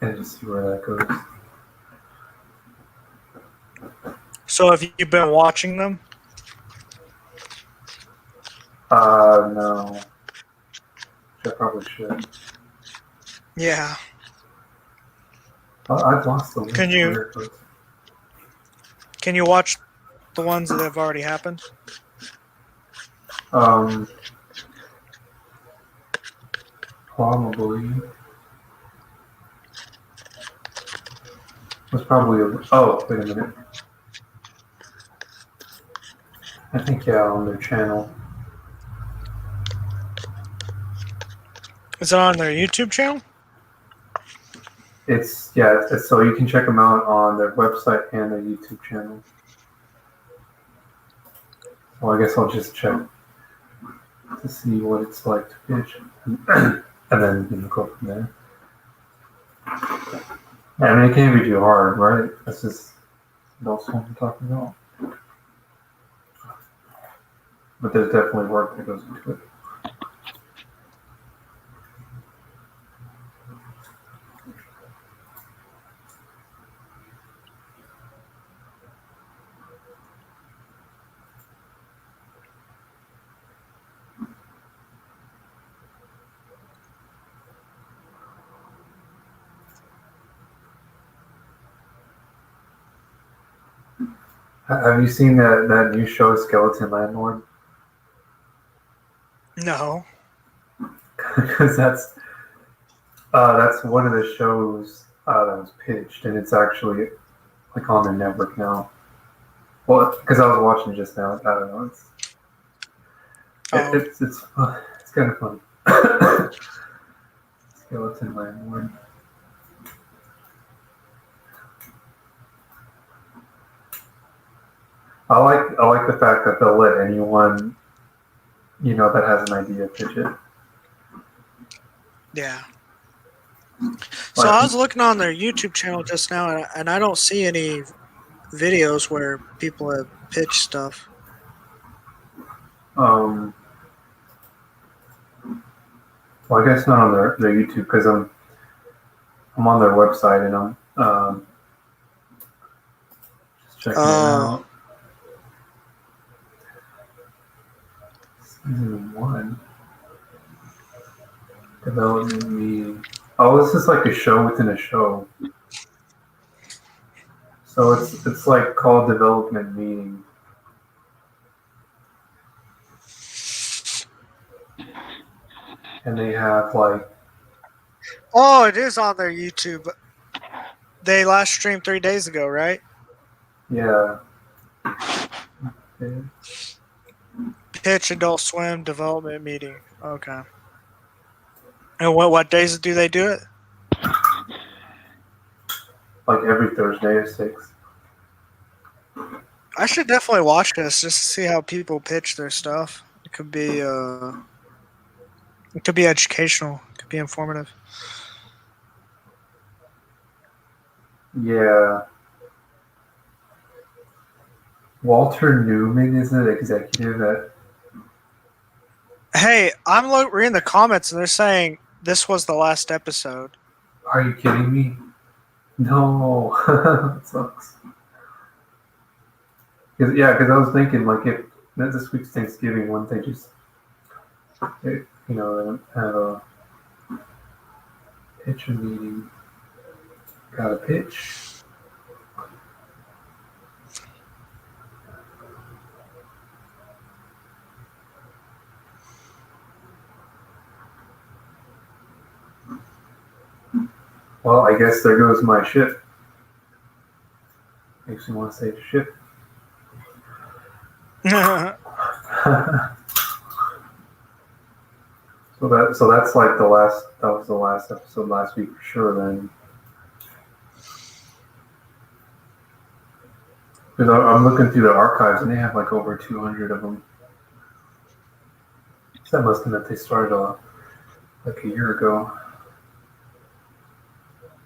B: and just see where that goes.
C: So have you been watching them?
B: No. I probably should.
C: Yeah.
B: I've lost the link.
C: Can you watch the ones that have already happened?
B: Probably. It's probably. Oh, wait a minute. I think on their channel.
C: Is it on their YouTube channel?
B: It's so you can check them out on their website and their YouTube channel. Well, I guess I'll just check to see what it's like to pitch, and then go from there. I mean, it can't be too hard, right? That's just what I'm talking about. But there's definitely work that goes into it. Have you seen that new show, Skeleton Landlord?
C: No.
B: Because that's one of the shows that was pitched, and it's actually like on their network now. Well, because I was watching it just now. I don't know. It's kind of fun. Skeleton Landlord. I like the fact that they'll let anyone, that has an idea pitch it.
C: Yeah. So I was looking on their YouTube channel just now, and I don't see any videos where people have pitched stuff.
B: Well, I guess not on their YouTube because I'm on their website and I'm just checking it out. Season 1 development meeting. Oh, this is like a show within a show. So it's like called development meeting. And they have like.
C: Oh, it is on their YouTube. They last streamed 3 days ago, right?
B: Yeah. Okay.
C: Pitch Adult Swim development meeting. Okay. And what days do they do it?
B: Like every Thursday at 6.
C: I should definitely watch this just to see how people pitch their stuff. It could be educational. It could be informative.
B: Yeah. Walter Newman is an executive at.
C: Hey, I'm reading the comments and they're saying this was the last episode.
B: Are you kidding me? No. That sucks. Because I was thinking, like, if this week's Thanksgiving, wouldn't they just, have a pitcher meeting? Got a pitch? Well, I guess there goes my ship. Makes me want to say the ship. So that's like that was the last episode last week for sure then. Because I'm looking through the archives and they have like over 200 of them. So that must mean that they started like a year ago.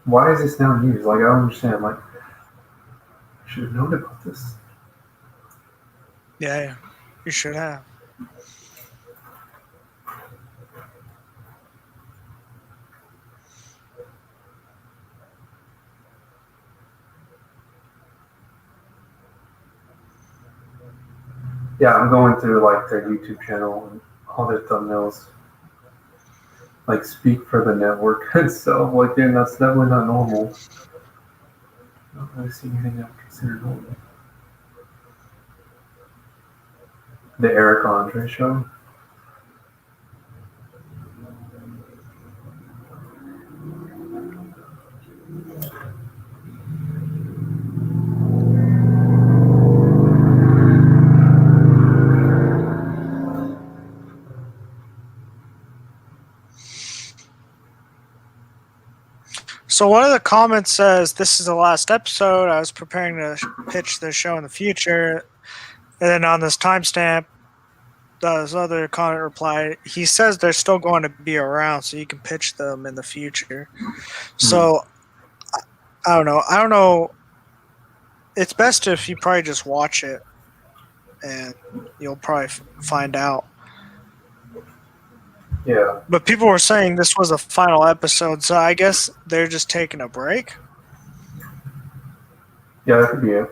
B: Why is this now news? Like, I don't understand. Like, I should have known about this.
C: Yeah, you should have.
B: Yeah, I'm going through like their YouTube channel and all their thumbnails. Like, speak for the network itself. Like, dude, that's definitely not normal. I don't really see anything I would consider normal. The Eric Andre show.
C: So one of the comments says, "This is the last episode. I was preparing to pitch the show in the future." And then on this timestamp, this other comment replied, "He says they're still going to be around, so you can pitch them in the future." So I don't know. I don't know. It's best if you probably just watch it, and you'll probably find out.
B: Yeah.
C: But people were saying this was a final episode, so I guess they're just taking a break.
B: Yeah, that could be it.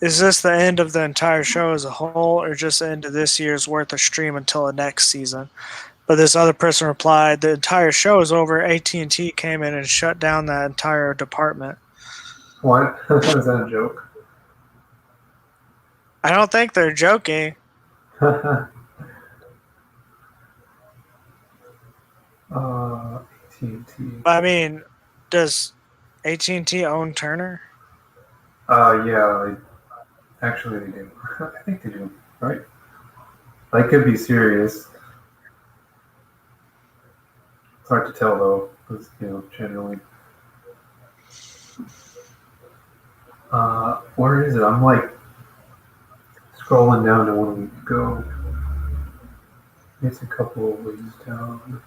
C: Is this the end of the entire show as a whole, or just the end of this year's worth of stream until the next season? But this other person replied, "The entire show is over. AT&T came in and shut down that entire department."
B: What? Is that a joke?
C: I don't think they're joking.
B: AT&T.
C: I mean, does AT&T own Turner?
B: Yeah, actually they do. I think they do, right? That could be serious. It's hard to tell though, because generally. Where is it? I'm like scrolling down to 1 week ago. It's a couple of weeks down.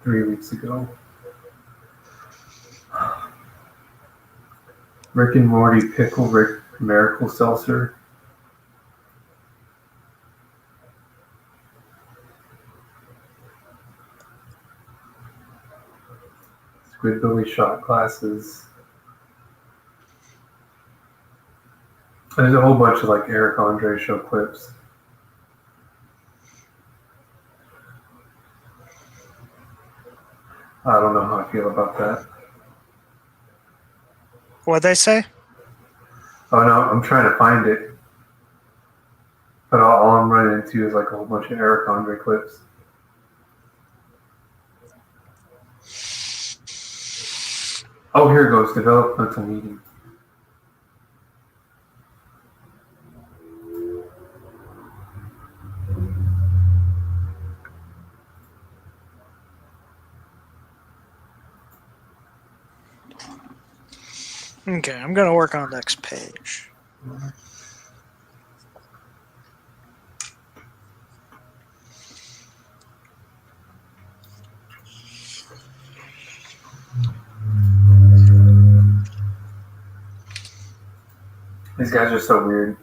B: 3 weeks ago. Rick and Morty Pickle Rick Miracle Seltzer. Squidbilly shot glasses. There's a whole bunch of like Eric Andre show clips. I don't know how I feel about that.
C: What'd they say?
B: Oh no, I'm trying to find it. But all I'm running into is like a whole bunch of Eric Andre clips. Oh, here it goes. Developmental meeting.
C: Okay, I'm gonna work on next page.
B: These guys are so weird.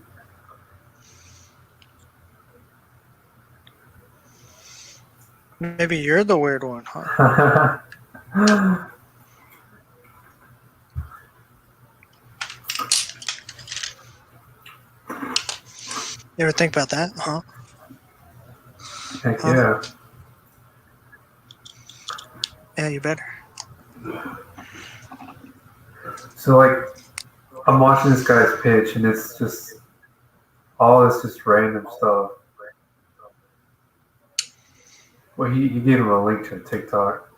C: Maybe you're the weird one, huh? You ever think about that, huh?
B: Heck
C: Huh?
B: yeah.
C: Yeah, you better.
B: So like, I'm watching this guy's pitch, and it's just all this just random stuff. Well, he gave him a link to a TikTok.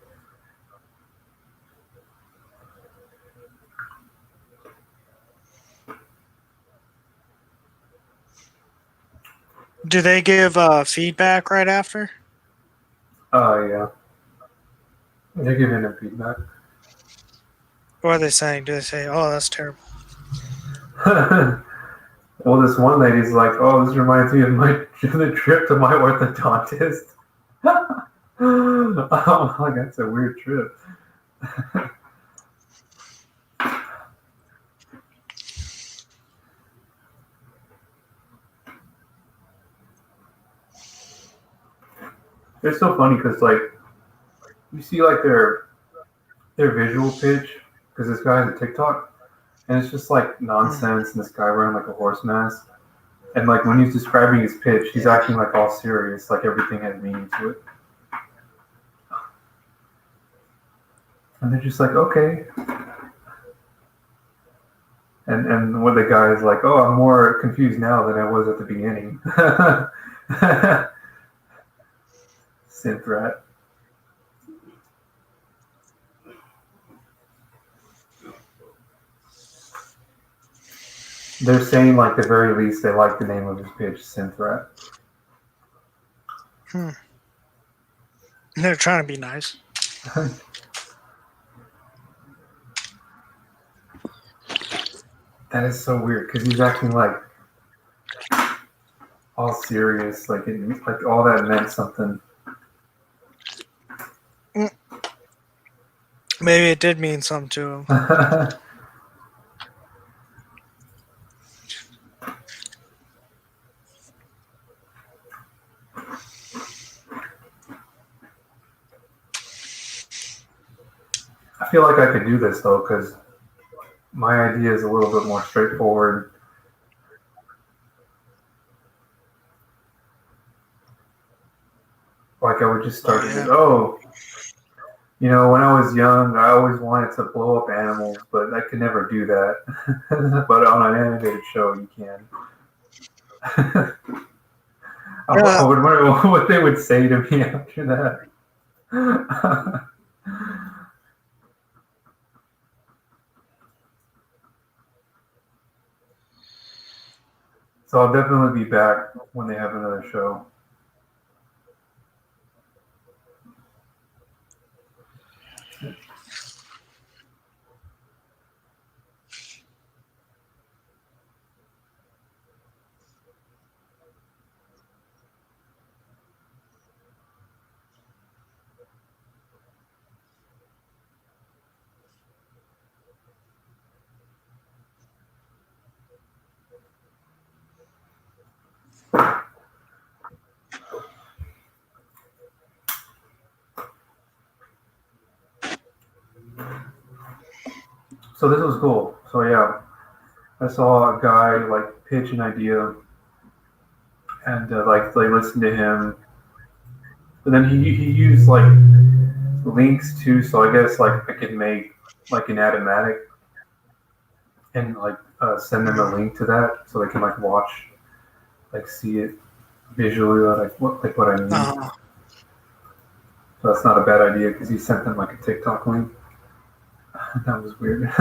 C: Do they give feedback right after?
B: Oh yeah, they're giving him feedback.
C: What are they saying? Do they say, "Oh, that's terrible"?
B: Well, this one lady's like, "Oh, this reminds me of the trip to my orthodontist." Oh, like, that's a weird trip. It's so funny because like you see like their visual pitch because this guy has a TikTok and it's just like nonsense and this guy wearing like a horse mask and like when he's describing his pitch he's acting like all serious like everything has meaning to it and they're just like okay and what the guy is like oh I'm more confused now than I was at the beginning. Synth rat. They're saying like the very least they like the name of his pitch, Synth rat.
C: They're trying to be nice.
B: That is so weird because he's acting like all serious, like all that meant something.
C: Maybe it did mean something to him.
B: I feel like I could do this though because my idea is a little bit more straightforward. Like I would just start to do, oh, you know, when I was young, I always wanted to blow up animals, but I could never do that. But on an animated show, you can. I would wonder what they would say to me after that. So I'll definitely be back when they have another show. So this was cool. So yeah, I saw a guy like pitch an idea, and like they listened to him, but then he used like links too. So I guess like I could make like an automatic and like send them a link to that so they can like watch, like see it visually, like what I mean. So that's not a bad idea because he sent them like a TikTok link. That was weird.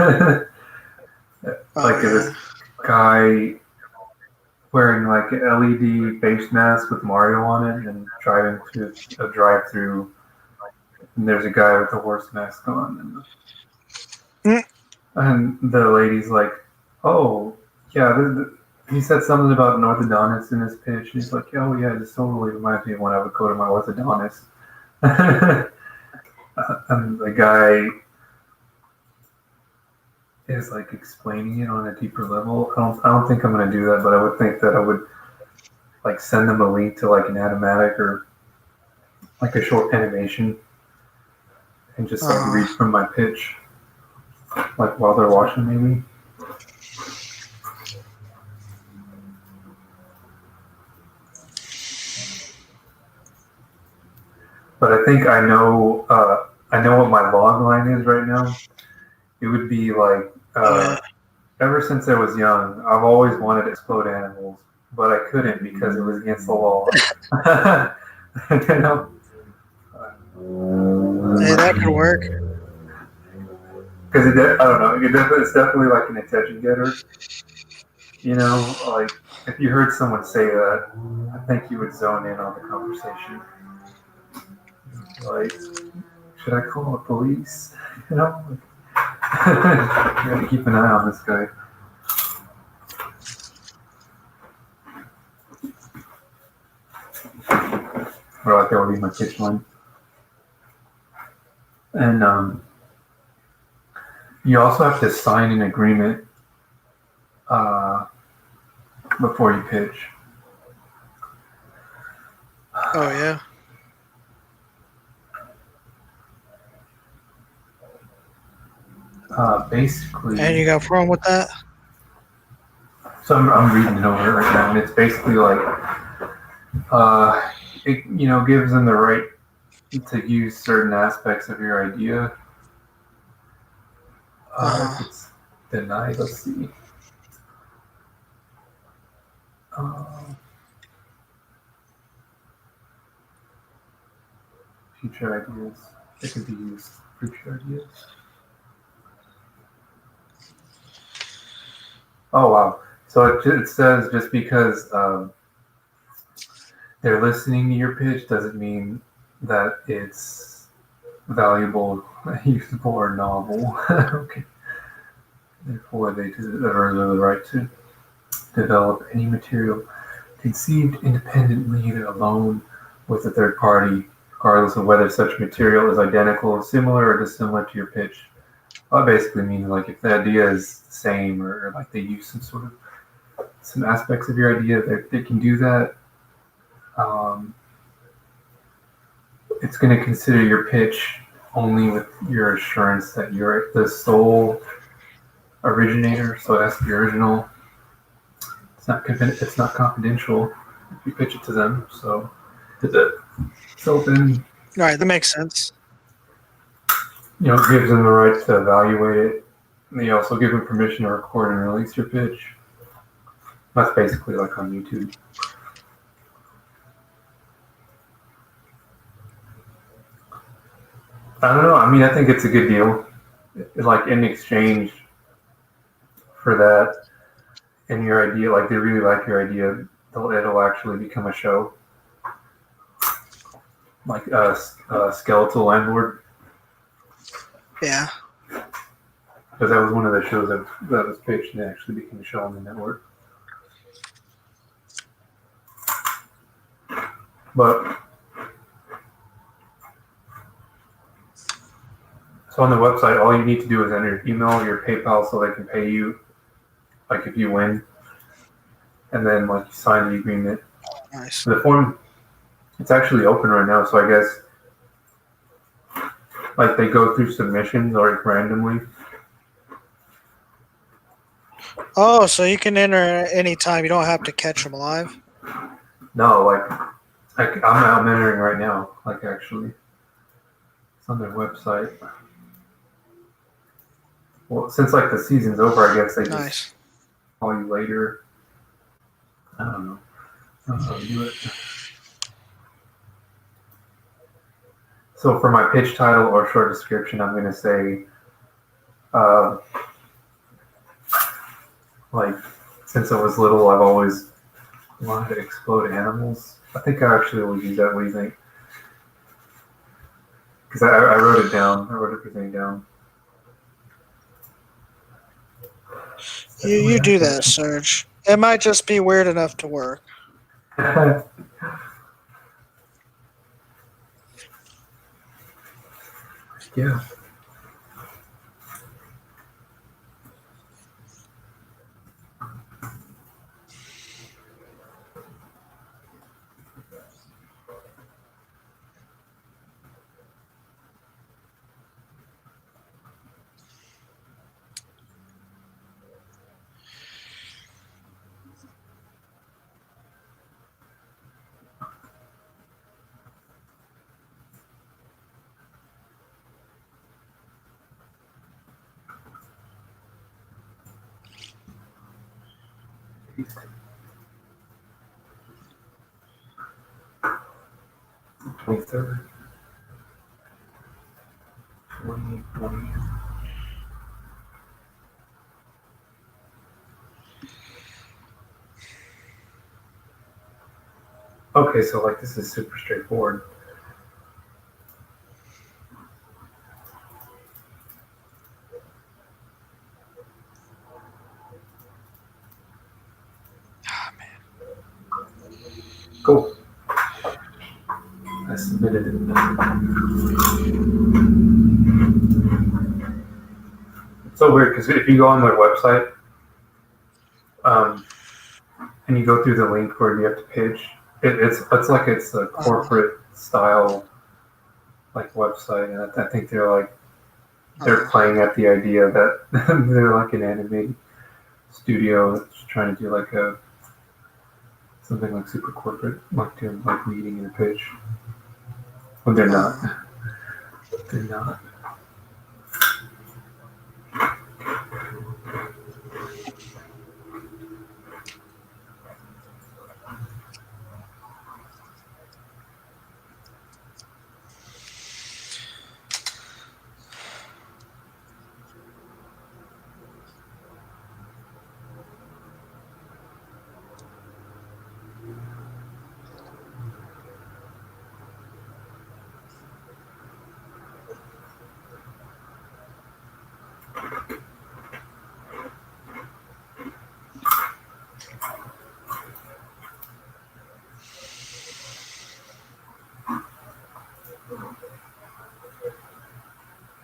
B: This guy wearing like an LED face mask with Mario on it and driving through a drive-through. And there's a guy with a horse mask on. And the lady's like, "Oh, yeah." He said something about an orthodontist in his pitch. He's like, "Oh yeah, this totally reminds me of when I would go to my orthodontist." And the guy is like explaining it on a deeper level. I don't think I'm gonna do that, but I would think that I would like send them a link to like an animatic or like a short animation and just like read from my pitch, like while they're watching maybe. But I think I know what my log line is right now. It would be like, ever since I was young, I've always wanted to explode animals, but I couldn't because it was against the law. You know?
C: Hey, that could work.
B: Because I don't know, it's definitely like an attention getter. You know, like if you heard someone say that, I think you would zone in on the conversation. Like, should I call the police? You know, you gotta keep an eye on this guy. Or like that would be my pitch line. And you also have to sign an agreement before you pitch.
C: Oh yeah.
B: Basically.
C: And you got a problem with that?
B: So I'm reading it over right now, and it's basically like, it gives them the right to use certain aspects of your idea. If it's denied, let's see. Future ideas. They can be used. Future ideas. Oh wow! So it says just because they're listening to your pitch doesn't mean that it's valuable, usable, or novel. Okay. Therefore, they have the right to develop any material conceived independently, either alone with a third party, regardless of whether such material is identical, similar, or dissimilar to your pitch. Well, that basically means like if the idea is the same, or like they use some aspects of your idea, they can do that. It's going to consider your pitch only with your assurance that you're the sole originator, so that's the original. It's not confidential if you pitch it to them, so it's open.
C: Right, that makes sense.
B: It gives them the right to evaluate it. And they also give them permission to record and release your pitch. That's basically like on YouTube. I don't know. I mean, I think it's a good deal. Like in exchange for that and your idea, like they really like your idea, it'll actually become a show. Like a Skeletal Landlord.
C: Yeah.
B: Because that was one of the shows that was pitched and it actually became a show on the network. But so on the website, all you need to do is enter your email, your PayPal, so they can pay you, like if you win, and then like you sign the agreement.
C: Nice.
B: The form, it's actually open right now, so I guess like they go through submissions like randomly.
C: Oh, so you can enter anytime. You don't have to catch them live?
B: No, like I'm entering right now. Like actually, it's on their website. Well, since like the season's over, I guess they just call you later. I don't know. I don't know how to do it. So for my pitch title or short description, I'm going to say, like, since I was little, I've always wanted to explode animals. I think I actually will use that. What do you think? Because I wrote it down. I wrote everything down.
C: You do that, Serge. It might just be weird enough to work.
B: Yeah. Peace. 23rd, 2020. Okay, so like this is super straightforward. Cool. I submitted it. It's so weird because if you go on their website, and you go through the link where you have to pitch, it's like it's a corporate style like website, and I think they're playing at the idea that they're like an anime studio that's trying to do like a something like super corporate, like doing like meeting and a pitch. When they're not. They're not.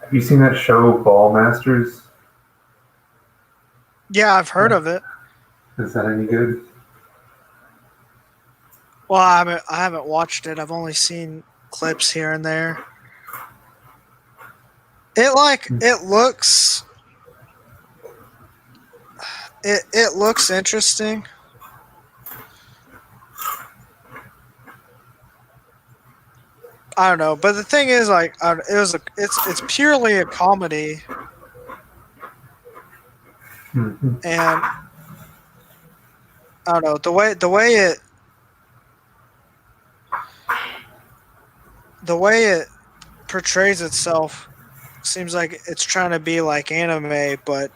B: Have you seen that show Ball Masters?
C: Yeah, I've heard of it.
B: Is that any good?
C: Well, I haven't watched it. I've only seen clips here and there. It looks it looks interesting. I don't know, but the thing is, like, it's purely a comedy,
B: Mm-hmm.
C: and I don't know the way it portrays itself seems like it's trying to be like anime, but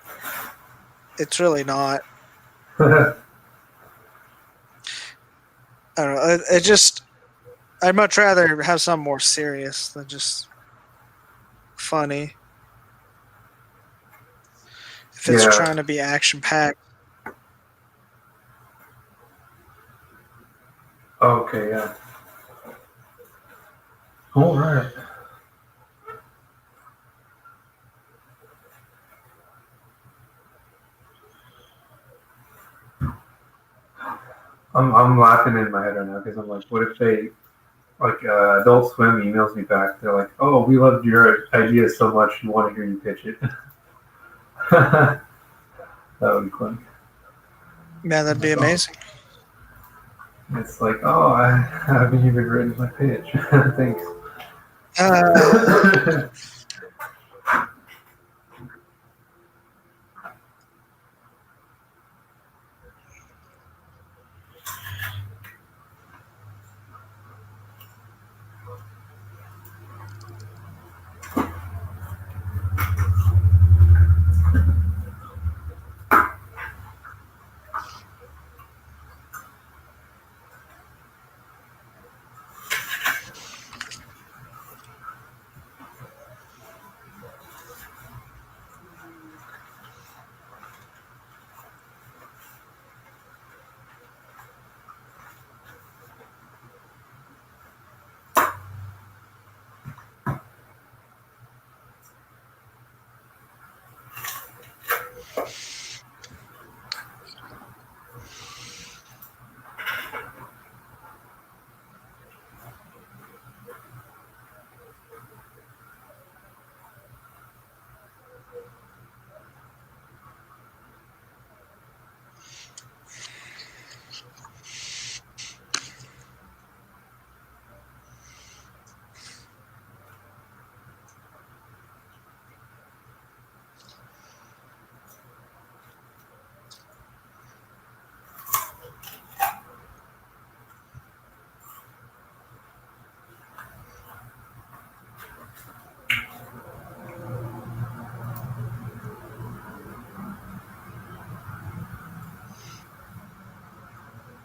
C: it's really not. I don't know. It just I'd much rather have something more serious than just funny. If it's
B: Yeah.
C: trying to be action packed.
B: Okay. Yeah. All right. I'm laughing in my head right now because I'm like, what if they like Adult Swim emails me back? They're like, oh, we loved your idea so much, we want to hear you pitch it. That would be funny.
C: Man, that'd be amazing.
B: It's like, oh, I haven't even written my pitch. Thanks.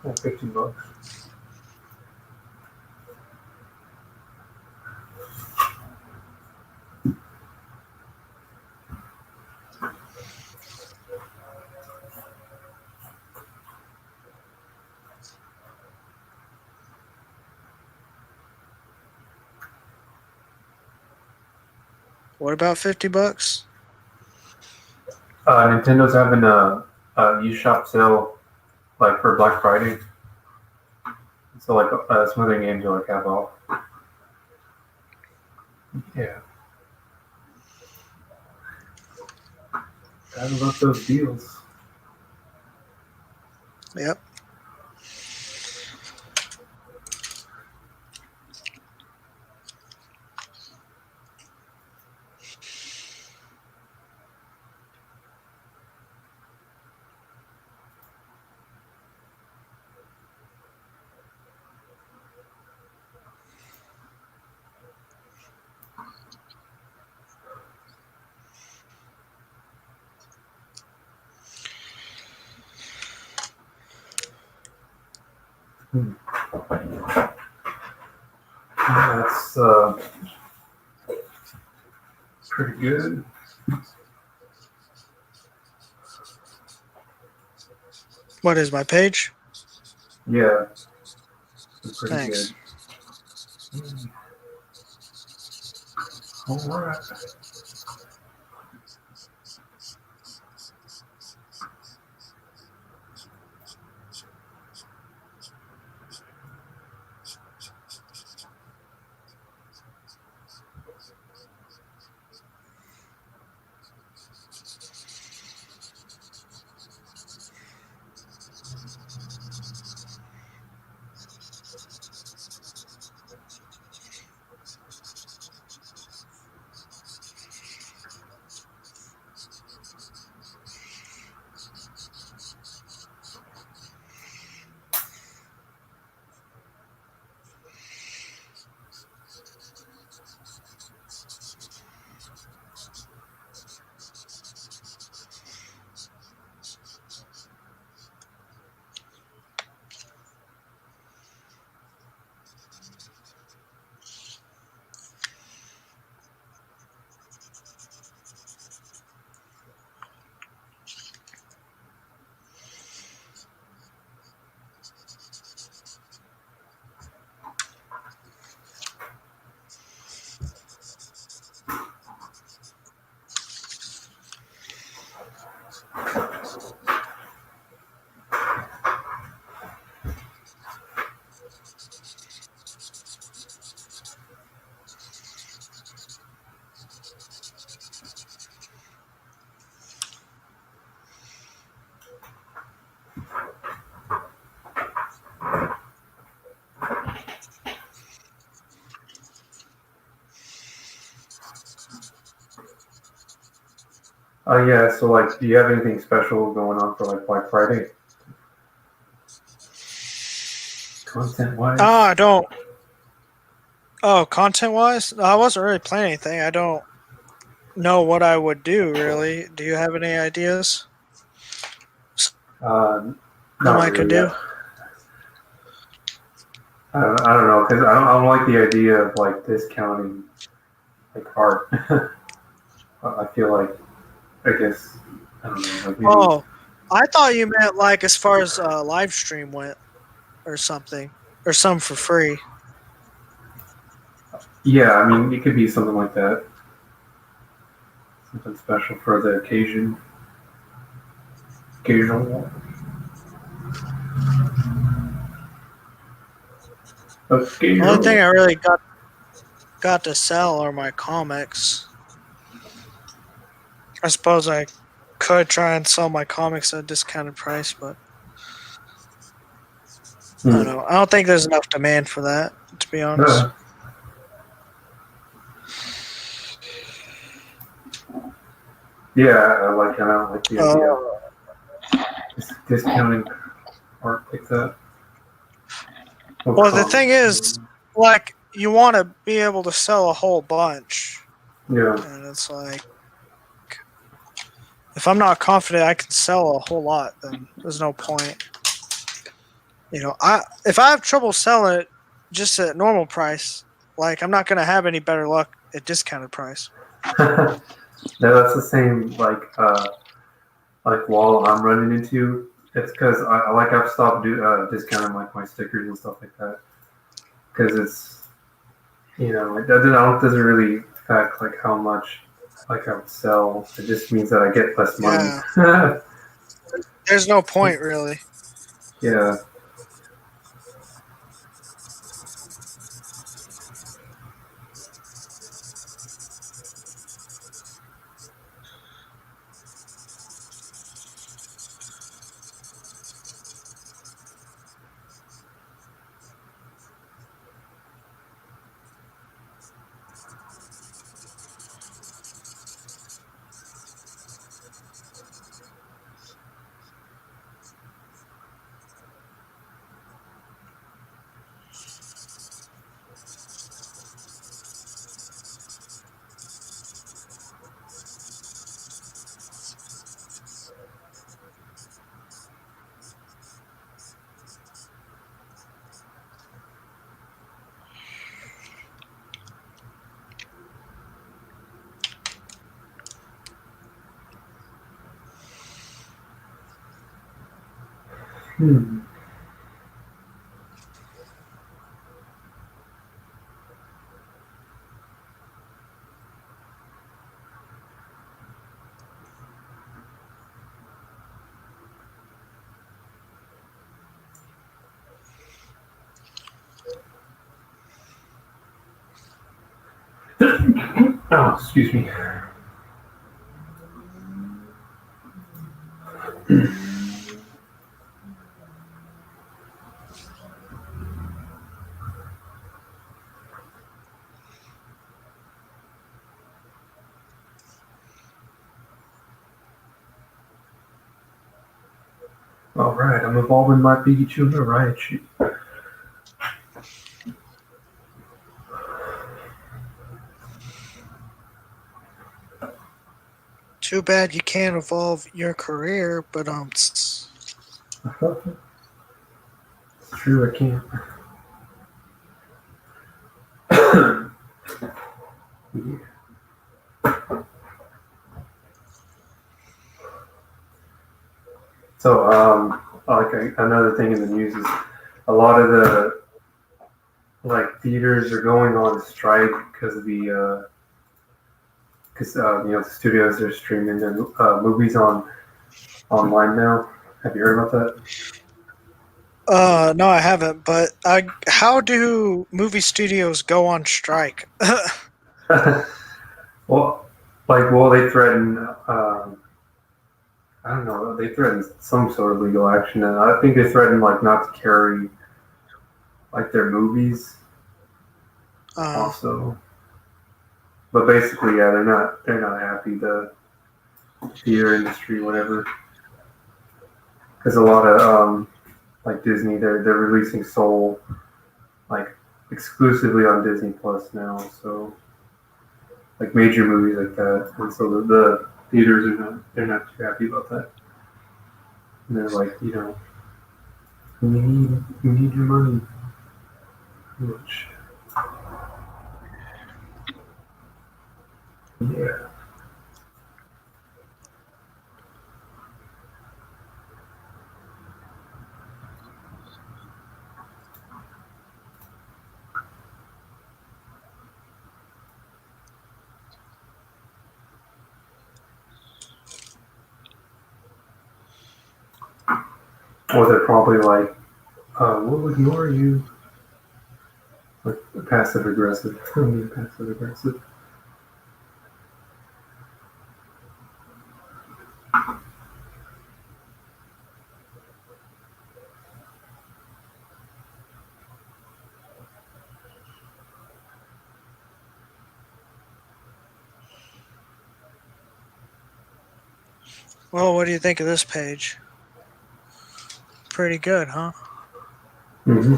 B: Yeah, $15.
C: What about $50?
B: Nintendo's having a eShop sale like for Black Friday. So like some other games are like half off. Yeah, gotta love those deals.
C: Yep.
B: That's pretty good.
C: What is my page?
B: Yeah, pretty
C: Thanks.
B: good. All right. Yeah. So like, do you have anything special going on for like Black Friday? Content wise?
C: Oh, I don't. Oh, content wise, I wasn't really planning anything. I don't know what I would do really. Do you have any ideas?
B: Not
C: Something I could
B: really.
C: do.
B: I don't know because I don't like the idea of like discounting like art. I feel like I guess I don't know like maybe
C: Oh, I thought you meant like as far as live stream went, or something, or some for free.
B: yeah. I mean it could be something like that. Something special for the occasion. Occasional.
C: The only thing
B: Occasional.
C: I really got to sell are my comics. I suppose I could try and sell my comics at a discounted price, but I don't know. I don't think there's enough demand for that, to be honest.
B: Uh, yeah, I don't like the idea of discounting art like that. Oh,
C: Well, the thing
B: comics.
C: is, like, you want to be able to sell a whole bunch,
B: Yeah.
C: and it's like, if I'm not confident I can sell a whole lot, then there's no point. If I have trouble selling it just at normal price, like I'm not gonna have any better luck at discounted price.
B: No, that's the same like wall I'm running into. It's because I've stopped discounting like my stickers and stuff like that because it's it doesn't really affect like how much like I would sell. It just means that I get less money.
C: Yeah, there's no point really.
B: Yeah. Hmm. Oh, excuse me. All right, I'm evolving my Pikachu in the Raichu.
C: Too bad you can't evolve your career, but
B: It's true, I can't. Yeah. So, another thing in the news is a lot of the like theaters are going on strike because of the the studios are streaming their movies online now. Have you heard about that?
C: no, I haven't. But how do movie studios go on strike?
B: Well, well, they threaten. I don't know. They threatened some sort of legal action, and I think they threatened like not to carry like their movies
C: uh,
B: also. But basically, yeah, they're not happy. The theater industry, whatever, because a lot of like Disney, they're releasing Soul like exclusively on Disney Plus now. So like major movies like that, and so the theaters they're not too happy about that. And they're like, we need your money, which yeah. Or they're probably like, we'll ignore you. Like passive aggressive. Passive aggressive.
C: well, what do you think of this page? Pretty good, huh?
B: Mm-hmm.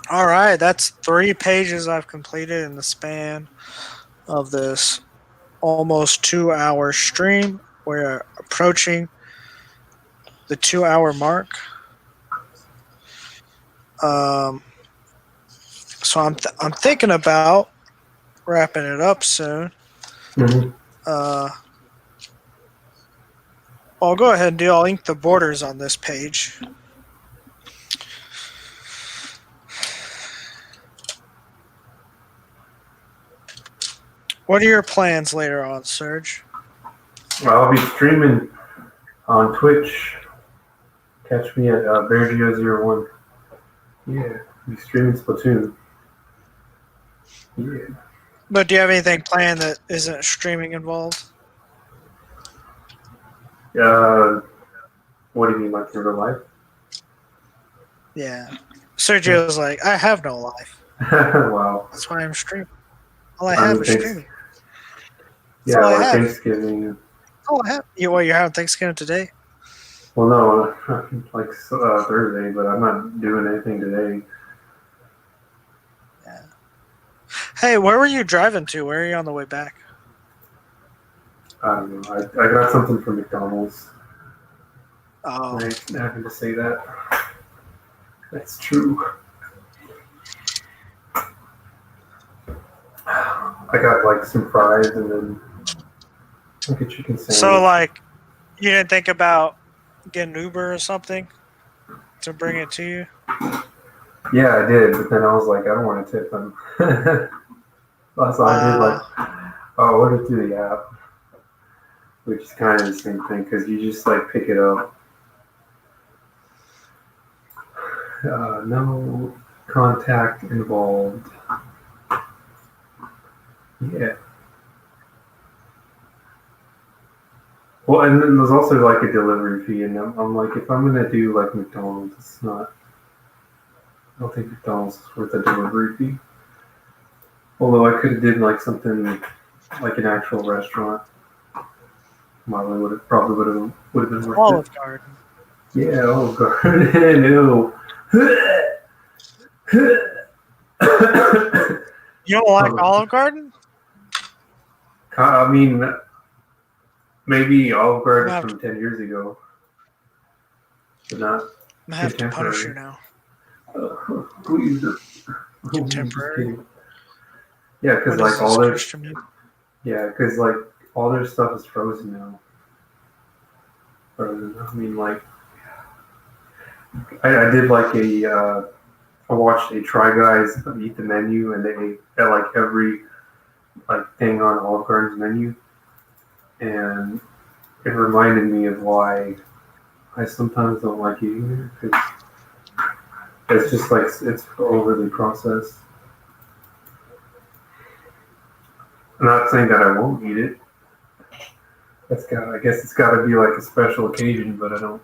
C: All right, that's 3 pages I've completed in the span of this almost 2 hour stream. We're approaching the 2 hour mark. So I'm thinking about wrapping it up soon.
B: Mhm.
C: I'll go ahead and do. I'll ink the borders on this page. What are your plans later on, Serge?
B: I'll be streaming on Twitch. Catch me at BearGeo01. Yeah, I'll be streaming Splatoon. Yeah.
C: But do you have anything planned that isn't streaming involved?
B: What do you mean, like in real life?
C: Yeah. Sergio's like, I have no life.
B: Wow.
C: That's why I'm streaming. All I
B: I
C: have
B: mean,
C: is
B: thanks.
C: streaming.
B: Yeah,
C: all I
B: like
C: have.
B: Thanksgiving.
C: All I have. You're having Thanksgiving today?
B: Well, no, like Thursday, but I'm not doing anything today.
C: Yeah. Hey, where were you driving to? Where are you on the way back?
B: I don't know. I got something from McDonald's.
C: Oh.
B: I happened to say that. That's true. I got like some fries and then like a chicken sandwich.
C: So, like, you didn't think about getting Uber or something to bring it to you?
B: Yeah, I did, but then I was like, I don't want to tip them. So I did like, order through the app, which is kind of the same thing because you just like pick it up. No contact involved. Yeah. Well, and then there's also like a delivery fee, and I'm like, if I'm gonna do like McDonald's, it's not. I don't think McDonald's is worth a delivery fee. Although I could have did like something like an actual restaurant. Probably would have been worth
C: Olive
B: it.
C: Garden.
B: Yeah, Olive Garden. Ew.
C: You don't like Olive Garden?
B: I mean, maybe Olive Garden from 10 years ago, but not
C: I'm gonna have to punish you
B: contemporary.
C: now.
B: Please.
C: Contemporary.
B: Yeah, because
C: What
B: like
C: is
B: all
C: this
B: their
C: Christian music?
B: all their stuff is frozen now. Frozen. I mean, like I did like I watched a Try Guys eat the menu, and they ate at like every like thing on Olive Garden's menu, and it reminded me of why I sometimes don't like eating there because it's just like it's overly processed. I'm not saying that I won't eat it. I guess it's got to be like a special occasion, but I don't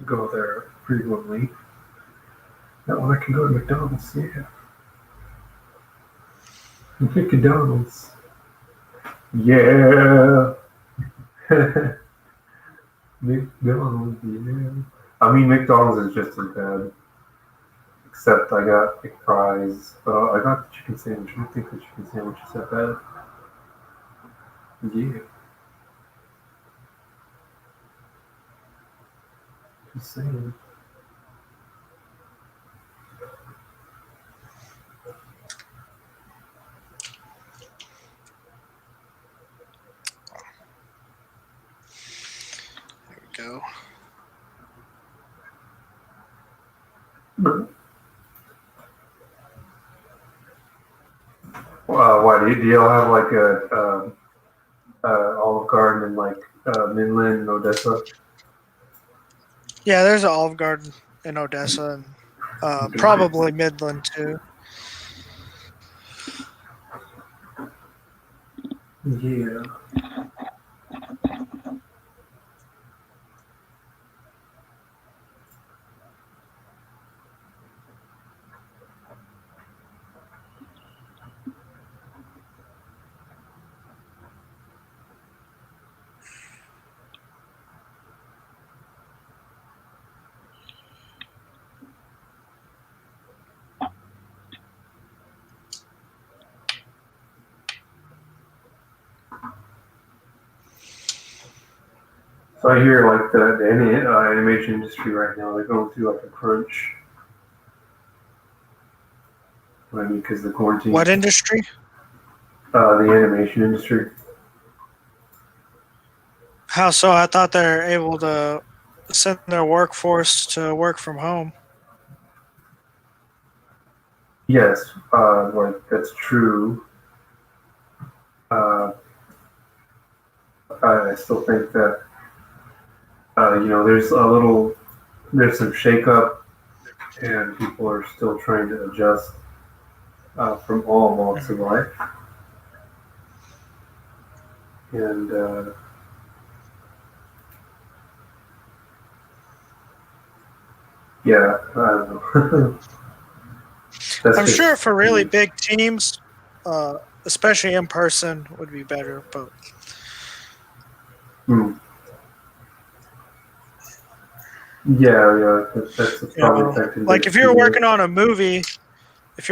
B: go there frequently. That one I can go to McDonald's, yeah. McDonald's. Yeah. McDonald's, yeah. I mean, McDonald's is just as bad. Except I got like fries. But I got the chicken sandwich. I don't think the chicken sandwich is that bad. Yeah. Just saying.
C: There we go.
B: Why do y'all have like a Olive Garden in like Midland and Odessa?
C: Yeah, there's an Olive Garden in Odessa and probably Midland too.
B: Yeah. So I hear like the animation industry right now, they're going through like a crunch. I mean, because the quarantine.
C: What industry?
B: The animation industry.
C: How so? I thought they're able to send their workforce to work from home.
B: Yes, like that's true. Uh, I still think that there's some shakeup, and people are still trying to adjust from all walks of life, and yeah, I don't know.
C: I'm sure for really big teams, especially in person, would be better. But
B: yeah, that's probably affecting.
C: like if you're working on a movie, there's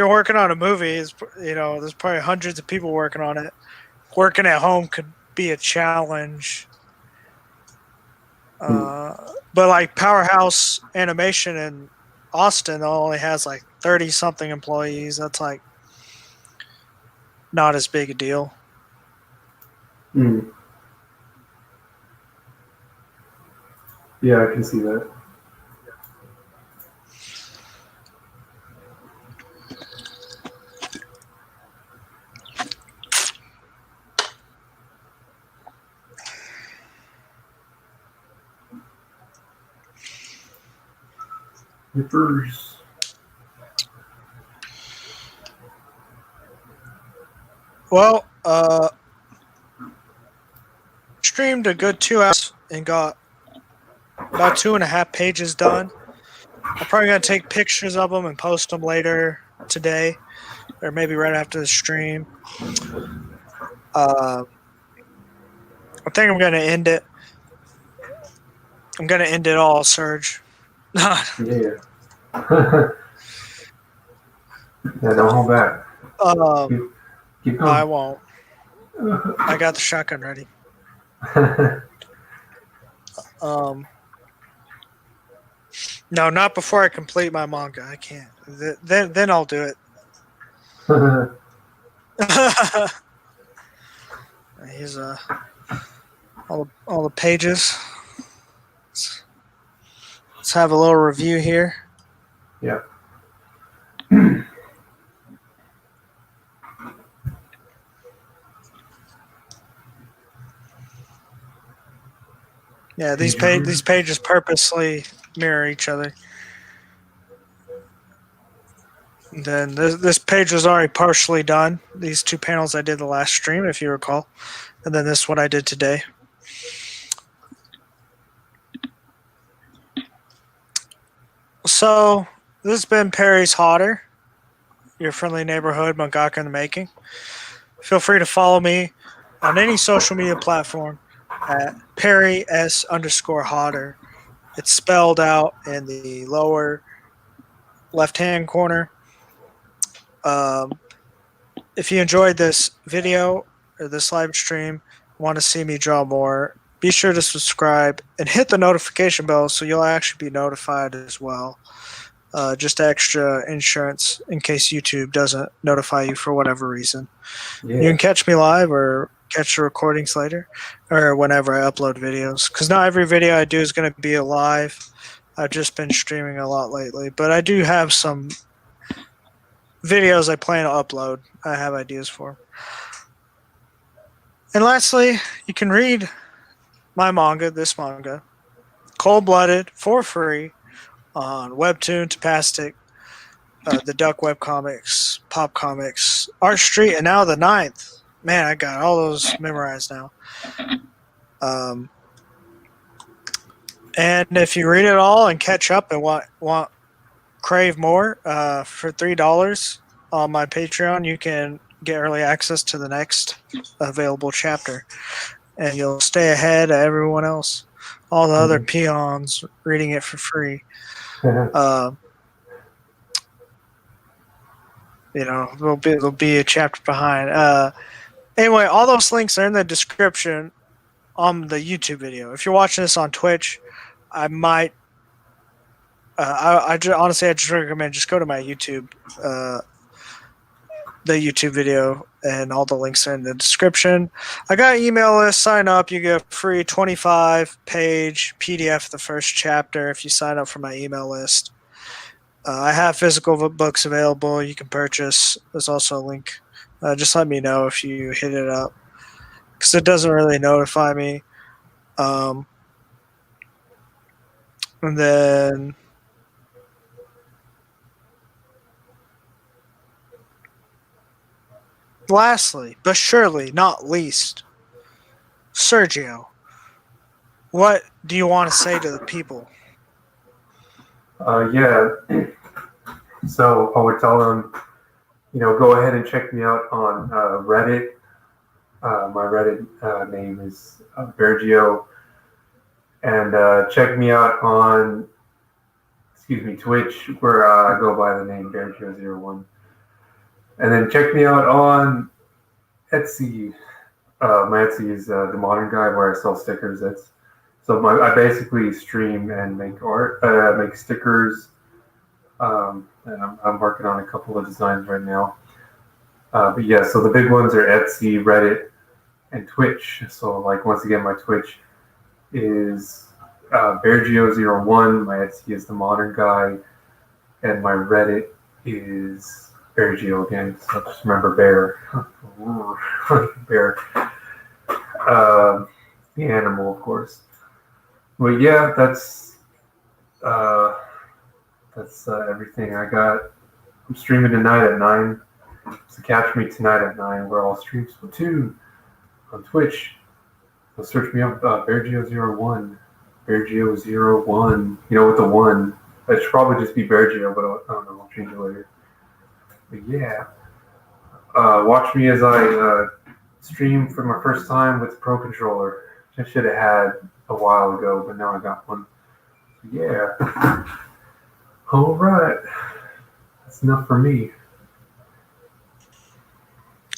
C: probably hundreds of people working on it. Working at home could be a challenge. But like Powerhouse Animation in Austin only has like 30 something employees. That's like not as big a deal.
B: Yeah, I can see that. Nippers.
C: Well, streamed a good 2 hours and got about 2.5 pages done. I'm probably gonna take pictures of them and post them later today, or maybe right after the stream. I think I'm gonna end it. I'm gonna end it all, Serge.
B: Yeah. Yeah, don't hold back. Keep going.
C: I won't. I got the shotgun ready. No, not before I complete my manga. I can't. Then I'll do it. Here's all the pages. Let's have a little review here.
B: Yeah.
C: Yeah, these pages purposely mirror each other. And then this page was already partially done. These 2 panels I did the last stream, if you recall, and then this one I did today. So this has been Perry's Hotter, your friendly neighborhood mangaka in the making. Feel free to follow me on any social media platform at Perry S_Hotter. It's spelled out in the lower left-hand corner. If you enjoyed this video or this live stream, want to see me draw more, be sure to subscribe and hit the notification bell so you'll actually be notified as well. Just extra insurance in case YouTube doesn't notify you for whatever reason. Yeah. You can catch me live or catch the recordings later or whenever I upload videos, because not every video I do is going to be live. I've just been streaming a lot lately, but I do have some videos I plan to upload. I have ideas for. And lastly, you can read my manga, this manga, Cold-Blooded, for free on Webtoon, Tapastic, the Duck Webcomics, Pop Comics, Art Street, and now the 9th. Man, I got all those memorized now. And if you read it all and catch up and crave more, for $3 on my Patreon, you can get early access to the next available chapter, and you'll stay ahead of everyone else. All the other peons reading it for free. There'll be a chapter behind. Anyway, all those links are in the description. on the YouTube video. If you're watching this on Twitch, I might. Honestly, I just recommend just go to my YouTube, the YouTube video, and all the links are in the description. I got an email list. Sign up. You get a free 25-page PDF of the first chapter if you sign up for my email list. I have physical books available. You can purchase. There's also a link. Just let me know if you hit it up, because it doesn't really notify me. And then lastly, but surely not least, Sergio, what do you want to say to the people?
B: Yeah. So I would tell them, go ahead and check me out on Reddit. My Reddit name is Bergio. And check me out on, Twitch, where I go by the name Bergio01. And then check me out on Etsy. My Etsy is The Modern Guy, where I sell stickers. I basically stream and make art, make stickers. And I'm working on a couple of designs right now. But yeah, so the big ones are Etsy, Reddit, and Twitch. So once again, my Twitch is Bergio01. My Etsy is The Modern Guy, and my Reddit is Bergio again. So just remember Bear, Bear, the animal, of course. But yeah, that's everything I got. I'm streaming tonight at 9. So catch me tonight at 9, where I'll stream Splatoon on Twitch. So search me up, Bergio01. Bergio01. With the 1. It should probably just be Bergio, but I don't know. I'll change it later. But yeah. Watch me as I stream for my first time with the Pro Controller. I should have had a while ago, but now I got one. So yeah. All right. That's enough for me.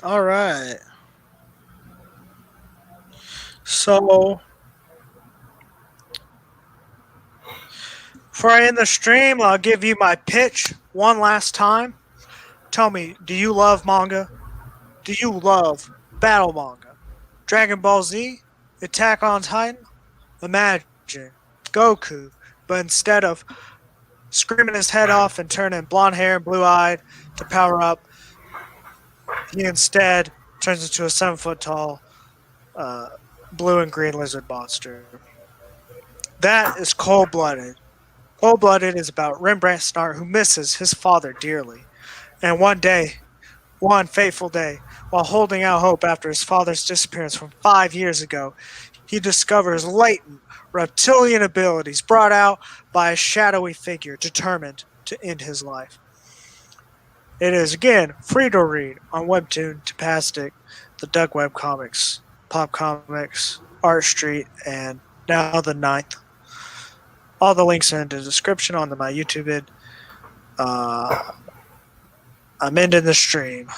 C: All right. So, before I end the stream, I'll give you my pitch one last time. Tell me, do you love manga? Do you love battle manga? Dragon Ball Z? Attack on Titan? Imagine Goku, but instead of screaming his head off and turning blonde hair and blue-eyed to power up, he instead turns into a 7-foot-tall blue and green lizard monster. That is Cold-Blooded. Cold-Blooded is about Rembrandt Snart, who misses his father dearly. And one fateful day, while holding out hope after his father's disappearance from 5 years ago, he discovers latent reptilian abilities brought out by a shadowy figure determined to end his life. It is, again, free to read on Webtoon, Tapastic, the Duck Web Comics, Pop Comics, Art Street, and now the 9th. All the links are in the description on my YouTube vid. I'm ending the stream.